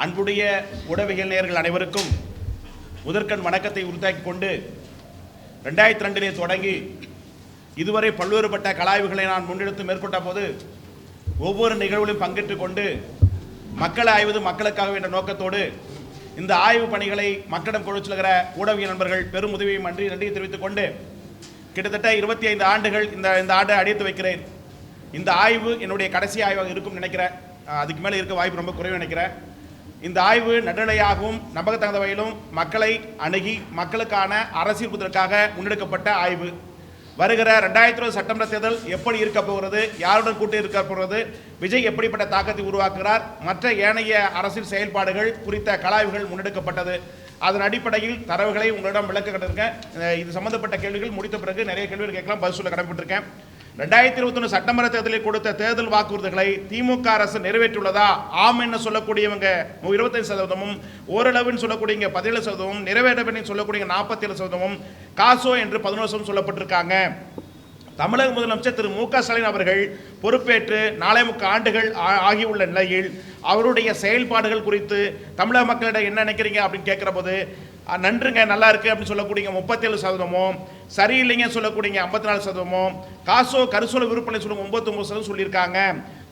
அன்புடைய உடவியல் நேயர்கள் அனைவருக்கும் முதற்கண் வணக்கத்தை உறுதியாக்கிக் கொண்டு 2002 தொடங்கி இதுவரை பல்வேறுபட்ட கலாய்வுகளை நான் முன்னெடுத்து மேற்கொண்ட போது ஒவ்வொரு நிகழ்விலும் பங்கேற்றுக் கொண்டு மக்களை ஆய்வது மக்களுக்காக என்ற நோக்கத்தோடு இந்த ஆய்வு பணிகளை மக்களிடம் கொண்டு செல்கிற ஊடகவியல் நண்பர்கள் பெரும் உதவியை நன்றியை தெரிவித்துக் கொண்டு கிட்டத்தட்ட 25 ஆண்டுகள் இந்த ஆண்டை அடித்து வைக்கிறேன். இந்த ஆய்வு என்னுடைய கடைசி ஆய்வாக இருக்கும் நினைக்கிறேன். அதுக்கு மேலே இருக்க வாய்ப்பு ரொம்ப குறைவு நினைக்கிறேன். இந்த ஆய்வு நடுநிலையாகவும் நம்பகத்தகுந்த வகையிலும் மக்களை அணுகி மக்களுக்கான அரசியல் புதற்காக முன்னெடுக்கப்பட்ட ஆய்வு. வருகிற 2020 சட்டமன்ற தேர்தல் எப்படி இருக்க போகிறது, யாருடன் கூட்டி இருக்க போகிறது, விஜய் எப்படிப்பட்ட தாக்கத்தை உருவாக்குகிறார், மற்ற ஏனைய அரசியல் செயல்பாடுகள் குறித்த கலாய்வுகள் முன்னெடுக்கப்பட்டது. அதன் அடிப்படையில் தரவுகளை உங்களிடம் விளக்க கட்டிருக்கேன். இது சம்பந்தப்பட்ட கேள்விகள் முடித்த பிறகு நிறைய கேள்விகள் கேட்கலாம், பதில் சொல்ல கடமைப்பட்டிருக்கேன். 2021 சட்டமன்ற தேர்தலில் கொடுத்த தேர்தல் வாக்குறுதிகளை திமுக அரசு நிறைவேற்றியுள்ளதா? ஆம் என்ன சொல்லக்கூடியவங்க 25%, ஓரளவுன்னு சொல்லக்கூடியவங்க 17%, நிறைவேற்றப்பட்ட சொல்லக்கூடிய 47%, காசோ என்று 11% சொல்லப்பட்டிருக்காங்க. தமிழக முதலமைச்சர் திரு மு க ஸ்டாலின் அவர்கள் பொறுப்பேற்று 4.25 ஆண்டுகள் ஆகியுள்ள நிலையில் அவருடைய செயல்பாடுகள் குறித்து தமிழக மக்களிடம் என்ன நினைக்கிறீங்க அப்படின்னு கேட்கிற போது நன்றுங்க, நல்லா இருக்கு அப்படின்னு சொல்லக்கூடிய 37%, சரியில்லைங்க சொல்லக்கூடிய 54%, காசோ கருசோல விருப்பனை சொல்ல 99% சொல்லியிருக்காங்க.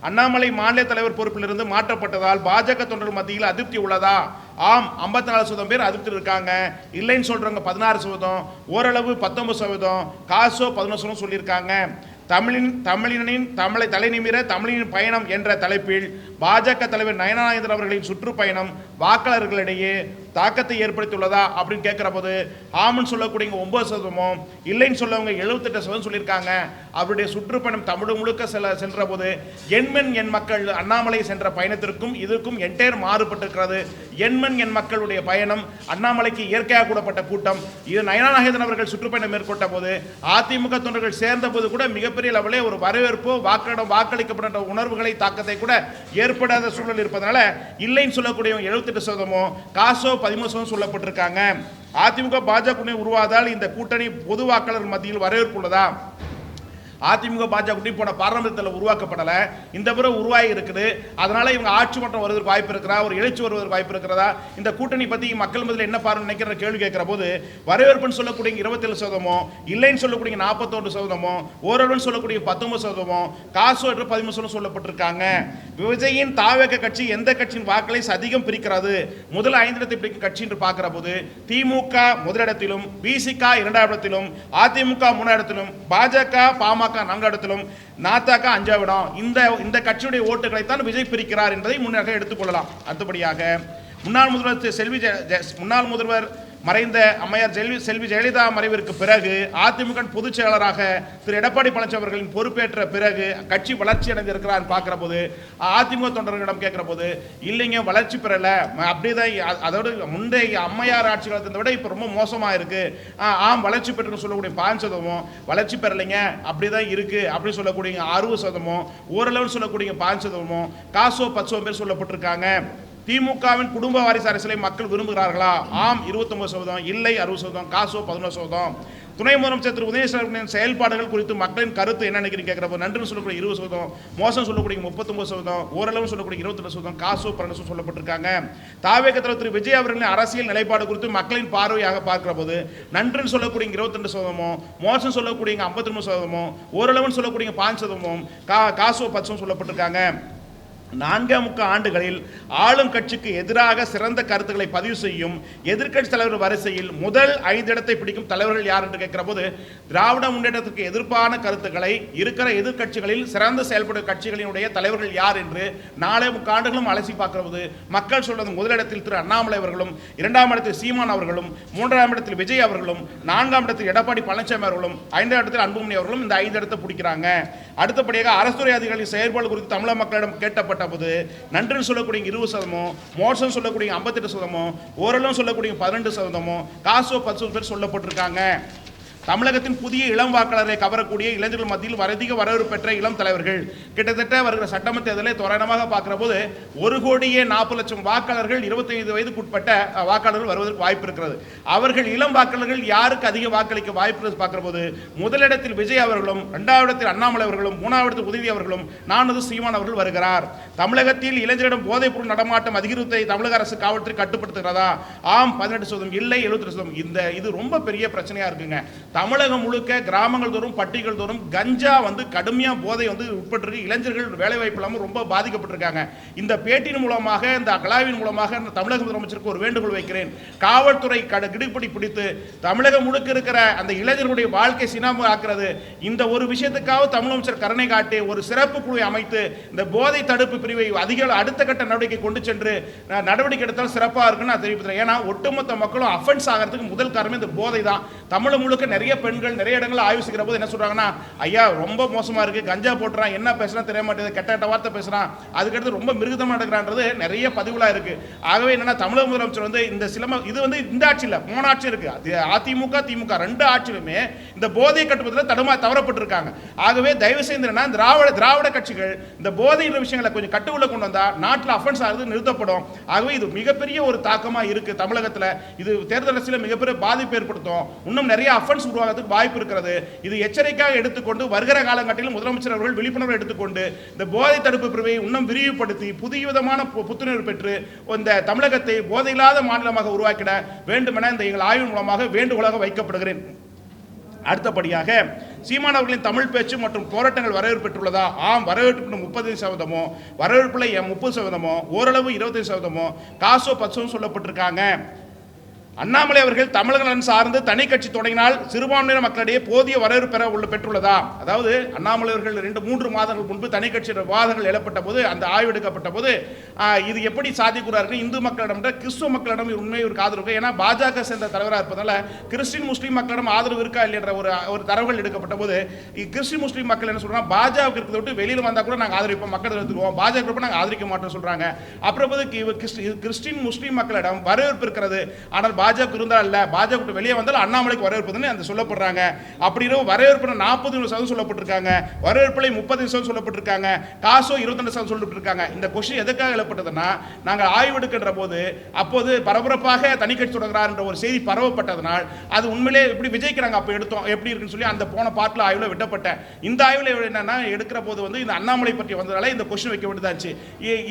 அண்ணாமலை மாநில தலைவர் பொறுப்பிலிருந்து மாற்றப்பட்டதால் பாஜக தொண்டர்கள் மத்தியில் அதிருப்தி உள்ளதா? ஆம் 54% பேர் அதிருப்தி இருக்காங்க. இல்லைன்னு சொல்றவங்க 16%, ஓரளவு 19%, காசோ 11% சொல்லியிருக்காங்க. தமிழினின் தமிழை தலைநிமிர தமிழின் பயணம் என்ற தலைப்பில் பாஜக தலைவர் நயனானந்தன் அவர்களின் சுற்றுப்பயணம் வாக்காளர்களிடையே தாக்கத்தை ஏற்படுத்தியுள்ளதா அப்படின்னு கேட்கிற போது ஆமன் சொல்லக்கூடிய 9%, இல்லைன்னு சொல்லவங்க 78% சொல்லியிருக்காங்க. அவருடைய சுற்றுப்பயணம் தமிழ் முழுக்க சென்ற போது எண்மண் என் மக்கள் அண்ணாமலை சென்ற பயணத்திற்கும் இதற்கும் என்டையர் மாறுபட்டிருக்கிறது. எண்மண் என் மக்களுடைய பயணம் அண்ணாமலைக்கு இயற்கையாக கூடப்பட்ட கூட்டம். இது நயனானந்தன் அவர்கள் சுற்றுப்பயணம் மேற்கொண்ட போது அதிமுக தொண்டர்கள் சேர்ந்த போது கூட மிகப்பெரிய லெவலே ஒரு வரவேற்போ வாக்களிக்கப்பட்ட உணர்வுகளை தாக்கத்தை கூட ஏற்படாத சூழல் இருப்பதனால இல்லைன்னு சொல்லக்கூடிய 78%, காசோ 13% சொல்லப்பட்டிருக்காங்க. அதிமுக பாஜக உருவாதால் இந்த கூட்டணி பொது வாக்காளர் மத்தியில் வரவேற்பு உள்ளதா? அதிமுக பாஜக கூட்டணி போன பாராளுமன்றத்தில் உருவாக்கப்படலை, இந்த பிறகு உருவாகி இருக்குது. அதனால இவங்க ஆட்சி மன்றம் வருவதற்கு வாய்ப்பு இருக்கிறா, ஒரு எழுச்சி வருவதற்கு வாய்ப்பு இருக்கிறதா? இந்த கூட்டணி பற்றி மக்கள் மத்தியில் என்ன பாருன்னு நினைக்கிற கேள்வி கேட்கிற போது வரவேற்புன்னு சொல்லக்கூடிய 27%, இல்லைன்னு சொல்லக்கூடிய 41%, ஓரளவுன்னு சொல்லக்கூடிய 19%, காசோ என்று 13% சொல்லப்பட்டிருக்காங்க. விஜயின் தாவேக கட்சி எந்த கட்சியின் வாக்களை அதிகம் பிரிக்கிறது? முதல் 5 இடத்தை பிரிக்கும் கட்சி என்று பார்க்கிற போது திமுக முதலிடத்திலும், பிசிக 2ஆம் இடத்திலும், அதிமுக 3ஆம் இடத்திலும், பாஜக பாமக 4ஆம் இடத்திலும், நாத்தாக்க 5ஆம் இடம். இந்த கட்சியுடைய ஓட்டுகளை தான் விஜய் பிரிக்கிறார் என்பதை முன்னாக எடுத்துக்கொள்ளலாம். அடுத்தபடியாக முன்னாள் முதல்வர் மறைந்த அம்மையார் செல்வி ஜெயலலிதா மறைவிற்கு பிறகு அதிமுக பொதுச் செயலாளராக திரு எடப்பாடி பழனிசாமி அவர்களின் பொறுப்பேற்ற பிறகு கட்சி வளர்ச்சி அடைந்திருக்கிறார் பார்க்கிற போது அதிமுக தொண்டர்களிடம் கேட்கிற போது இல்லைங்க, வளர்ச்சி பெறல, அப்படிதான் அதோடு முந்தைய அம்மையார் ஆட்சி காலத்தை விட இப்போ ரொம்ப மோசமாக இருக்கு. ஆம் வளர்ச்சி பெற்று சொல்லக்கூடிய 5%, வளர்ச்சி பெறலைங்க அப்படிதான் இருக்கு அப்படின்னு சொல்லக்கூடிய 60%, ஓரளவு சொல்லக்கூடிய 5%, காசோ 10% பேர் சொல்லப்பட்டிருக்காங்க. திமுகவின் குடும்ப வாரிசு அரசியலை மக்கள் விரும்புகிறார்களா? ஆம் 29%, இல்லை 60%, காசோ 11%. துணை முதலமைச்சர் திரு உதயநிதியின் செயல்பாடுகள் குறித்து மக்களின் கருத்து என்ன நினைக்கிறீங்க கேட்கிறப்ப நன்றுன்னு சொல்லக்கூடிய 20%, மோசம் சொல்லக்கூடிய 39%, ஓரளவு சொல்லக்கூடிய 22%, காசோ 12% சொல்லப்பட்டிருக்காங்க. தாவேக தலைவர் திரு விஜய் அவர்களின் அரசியல் நிலைப்பாடு குறித்து மக்களின் பார்வையாக பார்க்கிற போது நன்றுன்னு சொல்லக்கூடிய 22%, மோசம் சொல்லக்கூடிய 53%, ஓரளவுன்னு சொல்லக்கூடிய 5%, காசோ 10% சொல்லப்பட்டிருக்காங்க. 4.25 ஆண்டுகளில் ஆளும் கட்சிக்கு எதிராக சிறந்த கருத்துக்களை பதிவு செய்யும் எதிர்க்கட்சி தலைவர் வரிசையில் முதல் 5 இடத்தை பிடிக்கும் தலைவர்கள் யார் என்று கேட்கிற போது திராவிட முன்னேற்றத்திற்கு எதிர்ப்பான கருத்துக்களை இருக்கிற எதிர்க்கட்சிகளில் சிறந்த செயல்படும் கட்சிகளினுடைய தலைவர்கள் யார் என்று 4.25 ஆண்டுகளும் அலசி பார்க்கிற போது மக்கள் சொல்வது முதலிடத்தில் திரு அண்ணாமலை அவர்களும், 2ஆம் இடத்தில் சீமான் அவர்களும், 3ஆம் இடத்தில் விஜய் அவர்களும், 4ஆம் இடத்தில் எடப்பாடி பழனிசாமி அவர்களும், 5ஆம் இடத்தில் அன்புமணி அவர்களும் இந்த 5 இடத்தை பிடிக்கிறாங்க. அடுத்தபடியாக அரசுத்துறை அதிகாரிகளின் செயல்பாடு குறித்து தமிழக மக்களிடம் கேட்டப்பட்ட போது நன்று சொல்லக்கூடிய 20%, மோசம் சொல்லக்கூடிய 58%, ஓரளவு சொல்லக்கூடிய 12%, காசோ 10% பேர் சொல்லப்பட்டிருக்காங்க. தமிழகத்தின் புதிய இளம் வாக்காளரை கவரக்கூடிய இளைஞர்கள் மத்தியில் அதிக வரவேற்பு பெற்ற இளம் தலைவர்கள். கிட்டத்தட்ட வருகிற சட்டமன்ற தேர்தலை தோராயமாக பார்க்கிற போது 1,40,00,000 வாக்காளர்கள் 25 வயதுக்குட்பட்ட வாக்காளர்கள் வருவதற்கு வாய்ப்பு இருக்கிறது. அவர்கள் இளம் வாக்காளர்கள் யாருக்கு அதிக வாக்களிக்க வாய்ப்பு பார்க்கிற போது முதலிடத்தில் விஜய் அவர்களும், 2வது இடத்தில் அண்ணாமலை அவர்களும், 3வது இடத்தில் உதவி அவர்களும், 4வது சீமான் அவர்கள் வருகிறார். தமிழகத்தில் இளைஞரிடம் போதைப் பொருள் நடமாட்டம் அதிகரித்தை தமிழக அரசு காவல்துறை கட்டுப்படுத்துகிறதா? ஆம் 18%, இல்லை 72%. இது ரொம்ப பெரிய பிரச்சனையா இருக்குங்க. தமிழகம் முழுக்க கிராமங்கள் தோறும் பட்டிகள் தோறும் கஞ்சா கடுமையா போதை உட்பட்டு இளைஞர்கள் வேலை வாய்ப்பு இல்லாமல் ரொம்ப பாதிக்கப்பட்டிருக்காங்க. இந்த பேட்டியின் மூலமாக, இந்த கலாவின் மூலமாக தமிழக முதலமைச்சருக்கு ஒரு வேண்டுகோள் வைக்கிறேன். காவல்துறை கிடுப்படி பிடித்து தமிழகம் முழுக்க இருக்கிற அந்த இளைஞர்களுடைய வாழ்க்கை சினாம ஆக்குறது. இந்த ஒரு விஷயத்துக்காக தமிழமைச்சர் கருணை காட்டி ஒரு சிறப்பு குழுவை அமைத்து இந்த போதை தடுப்பு பிரிவை அடுத்த கட்ட நடவடிக்கை கொண்டு சென்று நடவடிக்கை எடுத்தால் சிறப்பாக இருக்குன்னு நான் தெரிவிக்கிறேன். ஏன்னா ஒட்டுமொத்த மக்களும் அஃபென்ஸ் ஆகிறதுக்கு முதல் காரணம் இந்த போதை தான். தமிழ் முழுக்க நிறைய பெண்கள் நிறைய இடங்களில் ஆய்வு செய்கிற போது என்ன சொல்றாங்கன்னா, ஐயா ரொம்ப மோசமா இருக்கு, கஞ்சா போட்டுறான், என்ன பேசுறான் தெரிய மாட்டேங்குது, கெட்ட வார்த்தை பேசுறான், அதுக்கடுத்து ரொம்ப மிருகதமா எடுக்கிறான்றது நிறைய பதிவுகளா இருக்கு. ஆகவே என்னன்னா தமிழக முதலமைச்சர் இந்த சிலம இது இந்த ஆட்சியில் போன ஆட்சி இருக்கு, அதிமுக திமுக 2 ஆட்சியிலுமே இந்த போதை கட்டுப்படுத்தல தவறப்பட்டிருக்காங்க. ஆகவே தயவு செய்து திராவிட கட்சிகள் இந்த போதை விஷயங்களை கொஞ்சம் கட்டுக்குள்ள கொண்டு வந்தா நாட்டில் அஃபென்ஸ் ஆகுது நிறுத்தப்படும். ஆகவே இது மிகப்பெரிய ஒரு தாக்கமா இருக்கு தமிழகத்தில். இது தேர்தல் அரசியல் மிகப்பெரிய பாதிப்பு ஏற்படுத்தும். இன்னும் நிறைய அஃபென்ஸ் உருவாகிறதுக்கு வாய்ப்பு இருக்கிறது. இது எச்சரிக்கையாக எடுத்துக்கொண்டு வருகிற காலகட்டத்தில் முதலமைச்சர் அவர்கள் விழிப்புணர்வு எடுத்துக்கொண்டு இந்த போதை தடுப்பு பிரிவை இன்னும் விரிவுபடுத்தி புதிய விதமான புத்துணர்வு பெற்று இந்த தமிழகத்தை போதையில்லாத மாநிலமாக உருவாக்கிட வேண்டும் என இந்த எங்கள் ஆய்வு மூலமாக வேண்டுகோளாக வைக்கப்படுகிறேன். அடுத்தபடியாக சீமான் அவர்களின் தமிழ் பேச்சு மற்றும் போராட்டங்கள் வரவேற்பு பெற்றுள்ளதா? ஆம், வரவேற்பு 35%, வரவேற்பில் 30%, ஓரளவு 25%, காசோ 10% சொல்லப்பட்டிருக்காங்க. அண்ணாமலை அவர்கள் தமிழக நலன் சார்ந்து தனி கட்சி தொடங்கினால் சிறுபான்மையினர் மக்களிடையே போதிய வரவேற்பு பெற்றுள்ளதா? அதாவது அண்ணாமலை அவர்கள் 2-3 மாதங்கள் முன்பு தனி கட்சி வாதங்கள் எழப்பட்ட போது, அந்த ஆய்வு எடுக்கப்பட்ட போது இது எப்படி சாத்தியக்கூறார்கள், இந்து மக்களிடம் கிறிஸ்துவ மக்களிடம் உண்மை ஒரு ஆதரவு, ஏன்னா பாஜக சேர்ந்த தலைவராக இருப்பதால கிறிஸ்டின் முஸ்லீம் மக்களிடம் ஆதரவு இருக்கா இல்லைன்ற ஒரு தரவுகள் எடுக்கப்பட்ட போது கிறிஸ்டின் முஸ்லீம் மக்கள் என்ன சொல்றாங்க, பாஜக இருக்கிறத விட்டு வெளியில் வந்தா கூட நாங்கள் ஆதரிப்போம், மக்கள் எடுத்துக்குவோம், பாஜக நாங்கள் ஆதரிக்க மாட்டோம் சொல்றாங்க. அப்புறம் கிறிஸ்டின் முஸ்லீம் மக்களிடம் வரவேற்பு இருக்கிறது, ஆனால் பாஜக இருந்தால் இல்ல, பாஜக வெளியே வந்தால் அண்ணாமலைக்கு வரவேற்புன்னு அந்த சொல்லப்படுறாங்க. அப்படின்னு வரவேற்பு 40% சொல்லப்பட்டிருக்காங்க, வரவேற்பில் 30% சொல்லப்பட்டிருக்காங்க, காசோ 22% சொல்லப்பட்டிருக்காங்க. இந்த கொஸ்டின் எதுக்காக எழப்பட்டதுன்னா, நாங்கள் ஆய்வு எடுக்கின்ற போது அப்போது பரபரப்பாக தனி கட்சி தொடங்குறார் என்ற ஒரு செய்தி பரவப்பட்டதனால் அது உண்மையிலே இப்படி விஜய்க்கு நாங்கள் அப்போ எடுத்தோம் எப்படி இருக்குன்னு சொல்லி அந்த போன பாட்டில் ஆய்வில் விட்டப்பட்ட இந்த ஆய்வில் என்னன்னா எடுக்கிற போது இந்த அண்ணாமலை பற்றி வந்ததால இந்த கொஸ்டின் வைக்க வேண்டியதாச்சு.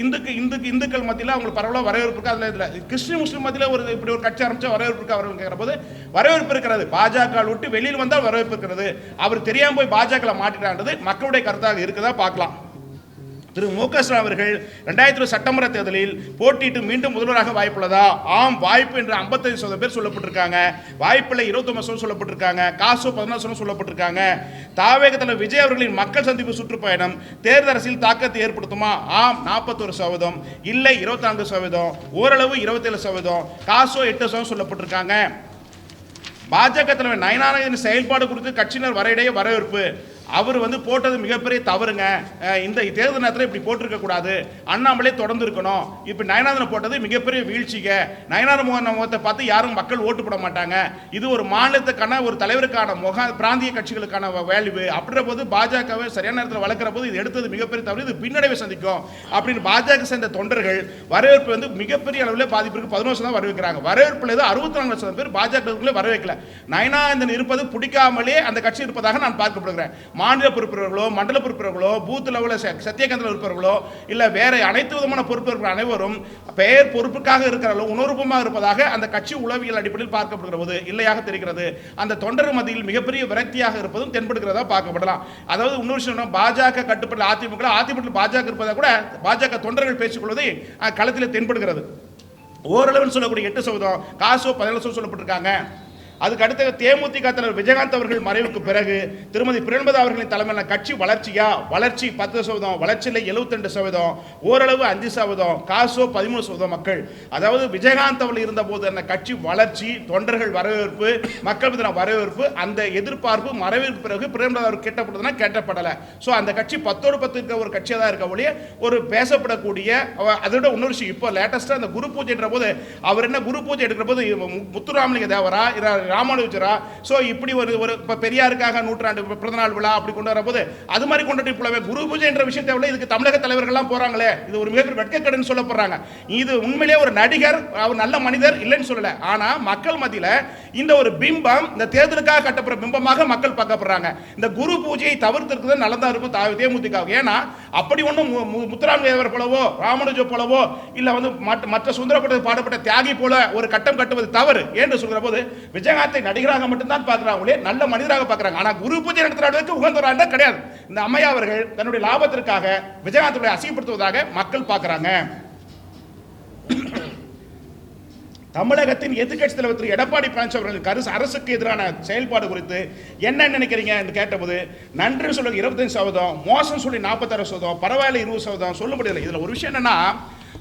இந்துக்கள் மத்தியில் அவங்களுக்கு பரவலாக வரவேற்பு இருக்கு. அதில் கிறிஸ்டின் முஸ்லீம் மத்தியில் இப்படி ஒரு கட்சி ஆரம்பிச்சா வரவேற்பு இருக்கு அவர்கள் கேட்கிற போது வரவேற்பு இருக்கிறது, பாஜக விட்டு வெளியில் வந்தால் வரவேற்பு இருக்கிறது, அவர் தெரியாம போய் பாஜக மாட்டிட்டான்றது மக்களுடைய கருத்தாக இருக்குதா பார்க்கலாம். திரு மு க ஸ்டாலின் அவர்கள் 2020 சட்டமன்ற தேர்தலில் போட்டியிட்டு மீண்டும் முதல்வராக வாய்ப்புள்ளதா? ஆம், வாய்ப்பு என்று 55% பேர் சொல்லப்பட்டிருக்காங்க, வாய்ப்பில் 29% சொல்லப்பட்டிருக்காங்க, காசோ 14% சொல்லப்பட்டிருக்காங்க. தாவேக தலைவர் விஜய் அவர்களின் மக்கள் சந்திப்பு சுற்றுப்பயணம் தேர்தல் அரசியல் தாக்கத்தை ஏற்படுத்துமா? ஆம் 41%, இல்லை 24%, ஓரளவு 27%, காசோ 8% சொல்லப்பட்டிருக்காங்க. பாஜக தலைவர் நயனாரின் செயல்பாடு குறித்து கட்சியினர் வரையிடையே வரவேற்பு, அவர் போட்டது மிகப்பெரிய தவறுங்க, இந்த தேர்தல் நேரத்தில் இப்படி போட்டிருக்க கூடாது, அண்ணாமலை தொடர்ந்து இருக்கணும், இப்போ நயனாதன் போட்டது மிகப்பெரிய வீழ்ச்சிங்க, நயனார் முகத்தை பார்த்து யாரும் மக்கள் ஓட்டு போட மாட்டாங்க, இது ஒரு மாநிலத்துக்கான ஒரு தலைவருக்கான பிராந்திய கட்சிகளுக்கான வேல்யூ, அப்படின்ற போது பாஜகவை சரியான நேரத்தில் வளர்க்கிற போது இது எடுத்தது மிகப்பெரிய தவறு, இது பின்னடைவை சந்திக்கும் அப்படின்னு பாஜக சேர்ந்த தொண்டர்கள் வரவேற்பு மிகப்பெரிய அளவில் பாதிப்பிற்கு 11% வரவேற்கிறாங்க. வரவேற்பில் 64% பேர் பாஜக வரவேற்கல. நயனாதன் இருப்பது பிடிக்காமலே அந்த கட்சி இருப்பதாக நான் பார்க்கப்படுகிறேன். மாநில பொறுப்பினர்களோ மண்டல பொறுப்பினர்களோ பூத் லெவலில் சத்தியகாந்தில் இருப்பவர்களோ இல்லை வேற அனைத்து விதமான பொறுப்பினர்கள் அனைவரும் பெயர் பொறுப்புக்காக இருக்கிறார்களோ உணர்வுமாக இருப்பதாக அந்த கட்சி உளவியல் அடிப்படையில் பார்க்கப்படுகிற போது இல்லையாக தெரிகிறது. அந்த தொண்டர் மத்தியில் மிகப்பெரிய விரக்தியாக இருப்பதும் தென்படுகிறதா பார்க்கப்படலாம். அதாவது இன்னொரு விஷயம், பாஜக கட்டுப்பட்ட அதிமுக பாஜக இருப்பதாக கூட பாஜக தொண்டர்கள் பேசிக்கொள்வதை களத்தில் தென்படுகிறது. ஓரளவு சொல்லக்கூடிய 8%, காசோ 17% சொல்லப்பட்டிருக்காங்க. அதுக்கு அடுத்த தேமுதிக தலைவர் விஜயகாந்த் அவர்கள் மறைவுக்கு பிறகு திருமதி பிரேமலதா அவர்களின் தலைமையிலான கட்சி வளர்ச்சி 10%, வளர்ச்சியில் 72%, ஓரளவு 5%, காசோ 13% மக்கள். அதாவது விஜயகாந்த் அவர்கள் இருந்த போது அந்த கட்சி வளர்ச்சி, தொண்டர்கள் வரவேற்பு, மக்கள் மீதான வரவேற்பு, அந்த எதிர்பார்ப்பு மறைவுக்கு பிறகு பிரேமலதா அவர் கேட்டப்பட்டதுன்னா கேட்டப்படலை. ஸோ அந்த கட்சி 10-10 இருக்க ஒரு கட்சியாக தான் இருக்க ஒழிய ஒரு பேசப்படக்கூடிய அதோட இன்னொரு விஷயம், இப்போ லேட்டஸ்டாக அந்த குரு பூஜைன்ற போது அவர் என்ன குரு பூஜை எடுக்கிற போது முத்துராமலிங்க தேவரா ராமானுஜரா? ஸோ இப்படி ஒரு இப்போ பெரியாருக்காக நூற்றாண்டு பிறந்தநாள் விழா அப்படி கொண்டு வரப்போது அது மாதிரி கொண்டாடி போலவே குரு பூஜை என்ற விஷயத்தை விட இதுக்கு தமிழக தலைவர்கள்லாம் போறாங்களே, இது ஒரு மிகப்பெரிய வெட்கக்கேடுன்னு சொல்ல போறாங்க. இது உண்மையிலேயே ஒரு நடிகர், அவர் நல்ல மனிதர் இல்லைன்னு சொல்லல. ஆனா மக்கள் மத்தியில் இந்த ஒரு பிம்பம், இந்த தேர்தலுக்காக கட்டப்படுற பிம்பமாக மக்கள் பார்க்கப்படுறாங்க. இந்த குரு பூஜையை தவிர்த்திருக்கிறது நல்லதா இருக்கும் தேமுதிக. ஏன்னா அப்படி ஒன்றும் முத்துராமலிங்கர் போலவோ ராமானுஜ போலவோ இல்ல வந்து மற்ற சுந்தரப்பட்ட பாடப்பட்ட தியாகி போல ஒரு கட்டம் கட்டுவது தவறு என்று சொல்கிற போது விஜயகாந்தை நடிகராக மட்டும்தான் பார்க்கிறாங்களே, நல்ல மனிதராக பார்க்கிறாங்க. ஆனா குரு பூஜை நடத்துறதுக்கு உகந்தவராக கிடையாது. இந்த அம்மையா அவர்கள் தன்னுடைய லாபத்திற்காக விஜயகாந்தை அசிங்கப்படுத்துவதாக மக்கள் பார்க்கிறாங்க. தமிழகத்தின் எதிர்க்கட்சி தலைவர் திரு எடப்பாடி பழனிசாமி அவர்கள் அரசுக்கு எதிரான செயல்பாடு குறித்து என்ன நினைக்கிறீங்க என்று கேட்டபோது, நன்றி சொல்ல 25%, மோசம் சொல்லி 46%, பரவாயில்ல 20% சொல்ல முடியல. இதுல ஒரு விஷயம் என்னன்னா,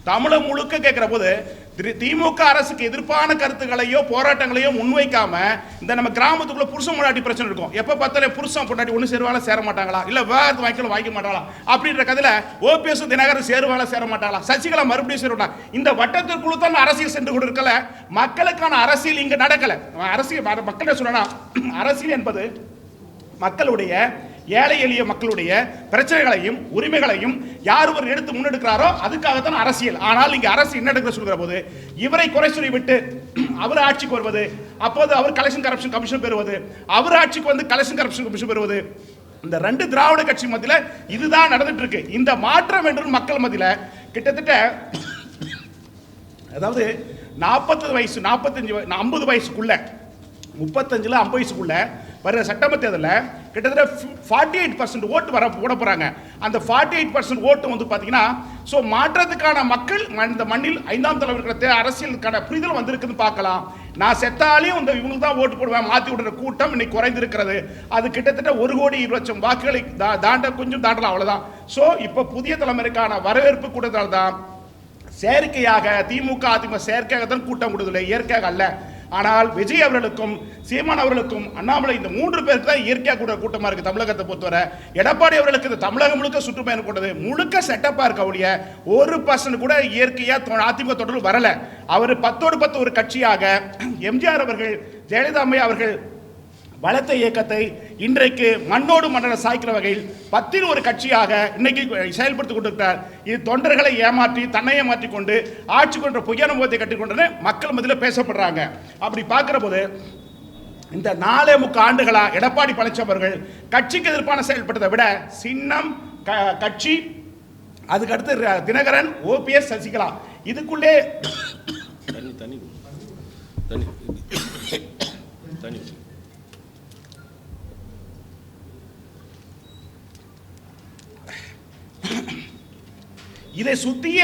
தமிழகம் முழுக்க கேட்கிற போது திமுக அரசுக்கு எதிர்ப்பான கருத்துக்களையோ போராட்டங்களையோ முன்வைக்காம இந்த நம்ம கிராமத்துக்குள்ள புருஷன் பொண்டாட்டி பிரச்சனை இருக்கும். எப்ப பார்த்தாலும் புருஷன் பொண்டாட்டி ஒன்று சேருவாங்களா சேர மாட்டாங்களா, இல்ல வேறு வாய்க்க மாட்டாங்களா அப்படின்ற கதையில ஓபிஎஸ் தினகரன் சேருவாங்களா சேர மாட்டாங்களா, சசிகலா மறுபடியும் சேருவாங்க. இந்த வட்டத்திற்குள்ள தான் அரசியல் சென்று கொண்டிருக்கல. மக்களுக்கான அரசியல் இங்க நடக்கல. அரசியல் மக்கள் சொன்னா அரசியல் என்பது மக்களுடைய ஏழை எளிய மக்களுடைய பிரச்சனைகளையும் உரிமைகளையும் யார் ஒரு எடுத்து முன்னெடுக்கிறாரோ அதுக்காகத்தான் அரசியல். ஆனால் இங்க அரசு என்ன எடுக்கிற சொல்கிற போது இவரை குறை சொல்லி விட்டு அவர் ஆட்சிக்கு வருவது, அப்போது அவர் கலெக்ஷன் கரப்ஷன் கமிஷன் பெறுவது, அவர் ஆட்சிக்கு வந்து கலெக்ஷன் கரப்ஷன் கமிஷன் பெறுவது, இந்த ரெண்டு திராவிட கட்சி மத்தியில் இதுதான் நடந்துட்டு இருக்கு. இந்த மாற்றம் என்று மக்கள் மத்தியில் கிட்டத்தட்ட அதாவது 40 வயசு 45 50 வயசுக்குள்ள 35 50 வயசுக்குள்ள வர சட்டமன்ற தேர்தலில் கிட்டத்தட்ட 48% ஓட்டு போட போறாங்க. அந்த 48% ஓட்டு வந்து பாத்தீங்கன்னா சோ மாற்றத்துக்கான மக்கள் இந்த மண்ணில் 5ஆம் தலைவர்களுக்கு அரசியலுக்கான புரிதல் வந்திருக்குன்னு பார்க்கலாம். நான் செத்தாலையும் இந்த இவங்களுக்கு தான் ஓட்டு போடுவேன் மாற்றி விடுற கூட்டம் இன்னைக்கு குறைந்திருக்கிறது. அது கிட்டத்தட்ட 1,00,00,000 வாக்குகளை கொஞ்சம் தாண்டலாம், அவ்வளவுதான். சோ இப்ப புதிய தலைமுறைக்கான வரவேற்பு கூட்டத்தால் தான் செயற்கையாக திமுக அதிமுக செயற்கையாக தான் கூட்டம் கொடுக்கல, இயற்கையாக அல்ல. ஆனால் விஜய் அவர்களுக்கும் சீமான் அவர்களுக்கும் அண்ணாமலை இந்த 3 பேருக்கு தான் இயற்கையாக கூட கூட்டமா இருக்கு தமிழகத்தை பொறுத்தவரை. எடப்பாடி அவர்களுக்கு இந்த தமிழகம் முழுக்க சுற்றுப்பயணம் கொண்டது முழுக்க செட்டப்பா இருக்க ஒழிய 1% கூட இயற்கையா அதிமுக தொடர்பு வரல. அவர் 10ஓடு 10 ஒரு கட்சியாக எம்ஜிஆர் அவர்கள் ஜெயலலிதா அம்மையா அவர்கள் வளர்த்த இயக்கத்தை இன்றைக்கு மண்ணோடு மண்ணை சாய்க்கிற வகையில் 10 ஒரு கட்சியாக இன்னைக்கு செயல்படுத்திக் கொண்டிருக்கிறார். இது தொண்டர்களை ஏமாற்றி தன்னை ஏமாற்றி கொண்டு ஆட்சி கொண்ட பொய்யான முகத்தை கட்டிக்கொண்டு மக்கள் மத்தியில் பேசப்படுறாங்க. அப்படி பார்க்கிற போது இந்த 4.25 ஆண்டுகளா எடப்பாடி பழனிசாமி அவர்கள் கட்சிக்கு எதிர்ப்பான செயல்பட்டதை விட சின்னம் கட்சி அதுக்கு அடுத்து தினகரன் ஓபிஎஸ் சசிகலா இதுக்குள்ளே இதை சுத்திய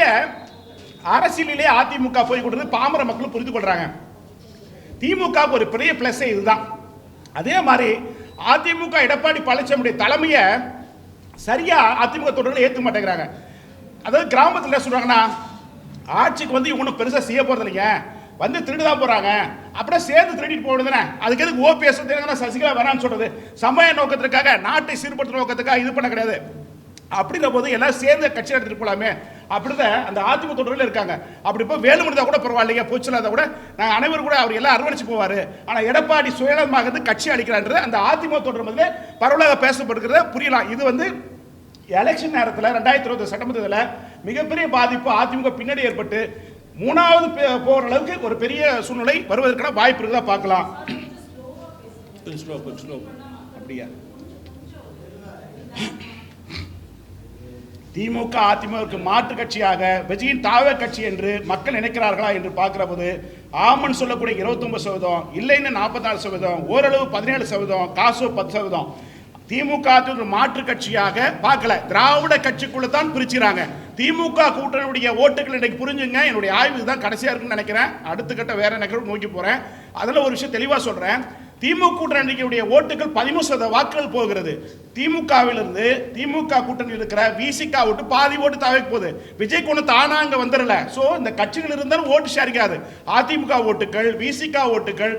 அரசியலிலே அதிமுக போய் கொண்டிருந்தது பாமர மக்கள் புரிந்து கொள்றாங்க. திமுக ஒரு பெரிய பிளஸ் இதுதான். அதே மாதிரி அதிமுக எடப்பாடி பழனிசாமியுடைய தலைமையை சரியா அதிமுக தொடர்ந்து ஏற்க மாட்டேங்கிறாங்க. அதாவது கிராமத்தில் சொல்றாங்கன்னா ஆட்சிக்கு வந்து இவங்க பெருசா செய்ய போறது இல்லைங்க, வந்து திருடுதான் போறாங்க, அப்படியே சேர்ந்து திருடிட்டு போடுதுனே, அதுக்கு எதுக்கு ஓபிஎஸ் சசிகலா வேணான்னு சொல்றது, சமய நோக்கத்திற்காக நாட்டை சீர்படுத்துற நோக்கத்துக்காக இது பண்ண கிடையாது. அப்படின்ற போது எல்லாம் சேர்ந்து கட்சி எடுத்துட்டு போலாமே அப்படிதான் அந்த அதிமுக தொடரில் இருக்காங்க. அப்படி இப்போ வேலுமணி கூட பரவாயில்லைங்க, போச்சுலாத கூட நாங்கள் அனைவரும் கூட அவர் எல்லாம் அரவணைச்சு போவார். ஆனால் எடப்பாடி சுயநலமாக கட்சி அளிக்கிறான்றது அந்த அதிமுக தொடர் வந்து பரவலாக பேசப்படுகிறத புரியலாம். இது வந்து எலெக்ஷன் நேரத்தில் 2020 சட்டமன்றத்தில் மிகப்பெரிய பாதிப்பு அதிமுக பின்னாடி ஏற்பட்டு 3வது போகிற அளவுக்கு ஒரு பெரிய சூழ்நிலை வருவதற்கான வாய்ப்பு இருக்குதா பார்க்கலாம். அப்படியா திமுக அதிமுக மாற்று கட்சியாக விஜயின் தாவ கட்சி என்று மக்கள் நினைக்கிறார்களா என்று பார்க்கிற போது ஆமன் சொல்லக்கூடிய 29%, இல்லைன்னு 44%, ஓரளவு 17%, காசோ 10%. திமுக மாற்று கட்சியாக பார்க்கல, திராவிட கட்சிக்குள்ள தான் பிரிச்சுறாங்க. திமுக கூட்டணியுடைய ஓட்டுகள் இன்னைக்கு புரிஞ்சுங்க. என்னுடைய ஆய்வு தான் கடைசியா இருக்குன்னு நினைக்கிறேன். அடுத்த கட்ட வேற நகரம் நோக்கி போறேன். அதில் ஒரு விஷயம் தெளிவா சொல்றேன். திமுக கூட்டணியுடைய ஓட்டுகள் 13% வாக்குகள் போகிறது. திமுகவிலிருந்து திமுக கூட்டணியில் இருக்கிற விசிக ஓட்டு பாதி ஓட்டு தாவைக்கு போகுது. விஜய் கொண்டு தானா அங்க வந்துடல. சோ இந்த கட்சிகள் இருந்தாலும் ஓட்டு ஷேரிக்காது. அதிமுக ஓட்டுகள் விசிக ஓட்டுகள்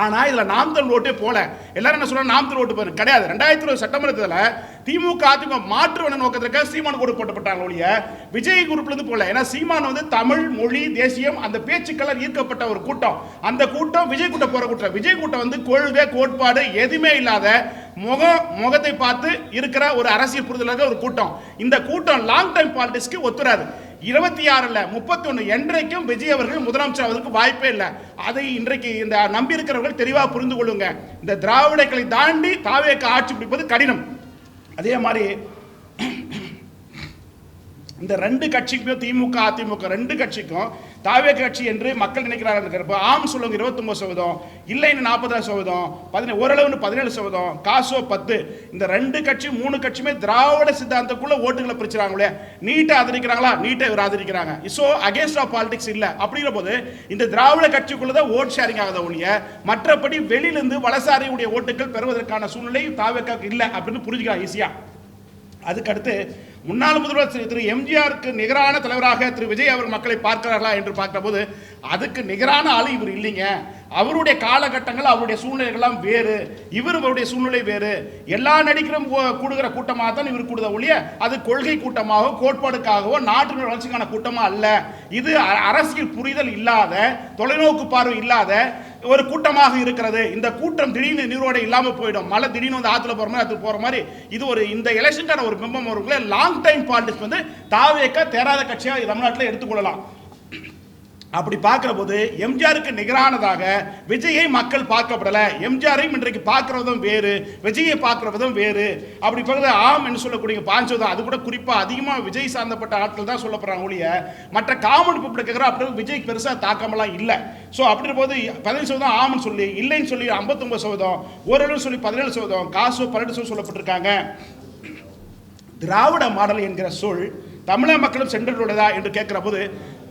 ஆனால் இதில் நாம் தமிழ் ஓட்டே போல. எல்லாரும் என்ன சொல்றாங்க, நாம் தமிழ் ஓட்டு போயிரு கிடையாது. 2020 சட்டமன்றத்தில் திமுக அதிமுக மாற்றுவன நோக்கத்திற்காக சீமான் கூட போட்டப்பட்டாங்க ஒழிய விஜய் குரூப்லேருந்து போல. ஏன்னா சீமான் வந்து தமிழ் மொழி தேசியம் அந்த பேச்சுக்கெல்லாம் ஈர்க்கப்பட்ட ஒரு கூட்டம். அந்த கூட்டம் விஜய் கூட்டம் போற கூட்டம். விஜய் கூட்டம் வந்து கொள்கை கோட்பாடு எதுவுமே இல்லாத முகத்தை பார்த்து இருக்கிற ஒரு அரசியல் புரிதலாக ஒரு கூட்டம். இந்த கூட்டம் லாங் டைம் பாலிடிக்ஸ்க்கு ஒத்துறாது. 26 31 என்றைக்கும் விஜய் அவர்கள் முதலமைச்சர் ஆவதற்கு வாய்ப்பே இல்லை. அதை இன்றைக்கு இந்த நம்பி இருக்கிறவர்கள் தெளிவாக புரிந்து கொள்ளுங்க. இந்த திராவிடங்களை தாண்டி தாவேக ஆட்சி பிடிப்பது கடினம். அதே மாதிரி இந்த ரெண்டு கட்சிக்கும் திமுக அதிமுக ரெண்டு கட்சிக்கும் தாவேக கட்சி என்று மக்கள் நினைக்கிறார்கள். ஆம் சொல்லுங்க 29%, இல்லைன்னு 40%, ஓரளவுன்னு 17%, காசோ 10. இந்த ரெண்டு கட்சி மூணு கட்சியுமே திராவிட சித்தாந்தத்துக்குள்ள ஓட்டுகளை பிரிச்சுறாங்களே. நீட்டை ஆதரிக்கிறாங்களா, நீட்டை இவர் ஆதரிக்கிறாங்க. ஸோ அகேன்ஸ்ட் ஆஃப் பாலிடிக்ஸ் இல்லை. அப்படிங்கிற போது இந்த திராவிட கட்சிக்குள்ளதான் ஓட் ஷேரிங் ஆகுத ஒழிய மற்றபடி வெளியிலிருந்து வலசாரியுடைய ஓட்டுகள் பெறுவதற்கான சூழ்நிலை தாவேக இல்லை அப்படின்னு புரிஞ்சுக்கலாம் ஈஸியா. அதுக்கடுத்து முன்னாள் முதல்வர் திரு எம்ஜிஆருக்கு நிகரான தலைவராக திரு விஜய் அவர் மக்களை பார்க்கிறார்களா என்று பார்க்கிற போது அதுக்கு நிகரான ஆளு இவர் இல்லைங்க. அவருடைய காலகட்டங்கள் அவருடைய சூழ்நிலைகள்லாம் வேறு, இவருடைய சூழ்நிலை வேறு. எல்லா நடிகரும் கூடுகிற கூட்டமாக தான் இவர் கூடுத ஒழிய அது கொள்கை கூட்டமாகவோ கோட்பாடுக்காகவோ நாட்டின் வளர்ச்சிக்கான கூட்டமா அல்ல. இது அரசியல் புரிதல் இல்லாத தொலைநோக்கு பார்வை இல்லாத ஒரு கூட்டமாக இருக்கிறது. இந்த கூட்டம் திடீர்னு நீரோட இல்லாமல் போயிடும். மழை திடீர்னு வந்து ஆற்றுல போற மாதிரி ஆற்றுல போற மாதிரி இது ஒரு இந்த எலெக்ஷனுக்கான ஒரு பிம்பம் வருங்களே. லாங் டைம் பாலிடிக்ஸ் வந்து தாவேக தேராத கட்சியாக தமிழ்நாட்டில் எடுத்துக்கொள்ளலாம். அப்படி பார்க்கிற போது எம்ஜிஆருக்கு நிகரானதாக விஜயை மக்கள் பார்க்கப்படலை. எம்ஜிஆரையும் இன்றைக்கு பார்க்கிற விதம் வேறு, விஜயை பார்க்கிற விதம் வேறு. அப்படி பார்க்குறது ஆம் என்று சொல்லக்கூடிய 5%, அது கூட குறிப்பாக அதிகமாக விஜய் சார்ந்தப்பட்ட ஆட்கள் தான் சொல்லப்படுறாங்க ஒழிய மற்ற காமன் பீப்புள் கேட்குற அப்படி விஜய்க்கு பெருசாக தாக்கமெல்லாம் இல்லை. ஸோ அப்படி போது 15% ஆம்னு சொல்லி, இல்லைன்னு சொல்லி 59%, ஓரளவு சொல்லி 17%, காசோ 12% சொல்லப்பட்டிருக்காங்க. திராவிட மாடல் என்கிற சொல் தமிழக மக்களும் சென்றடையுள்ளதா என்று கேட்கிற போது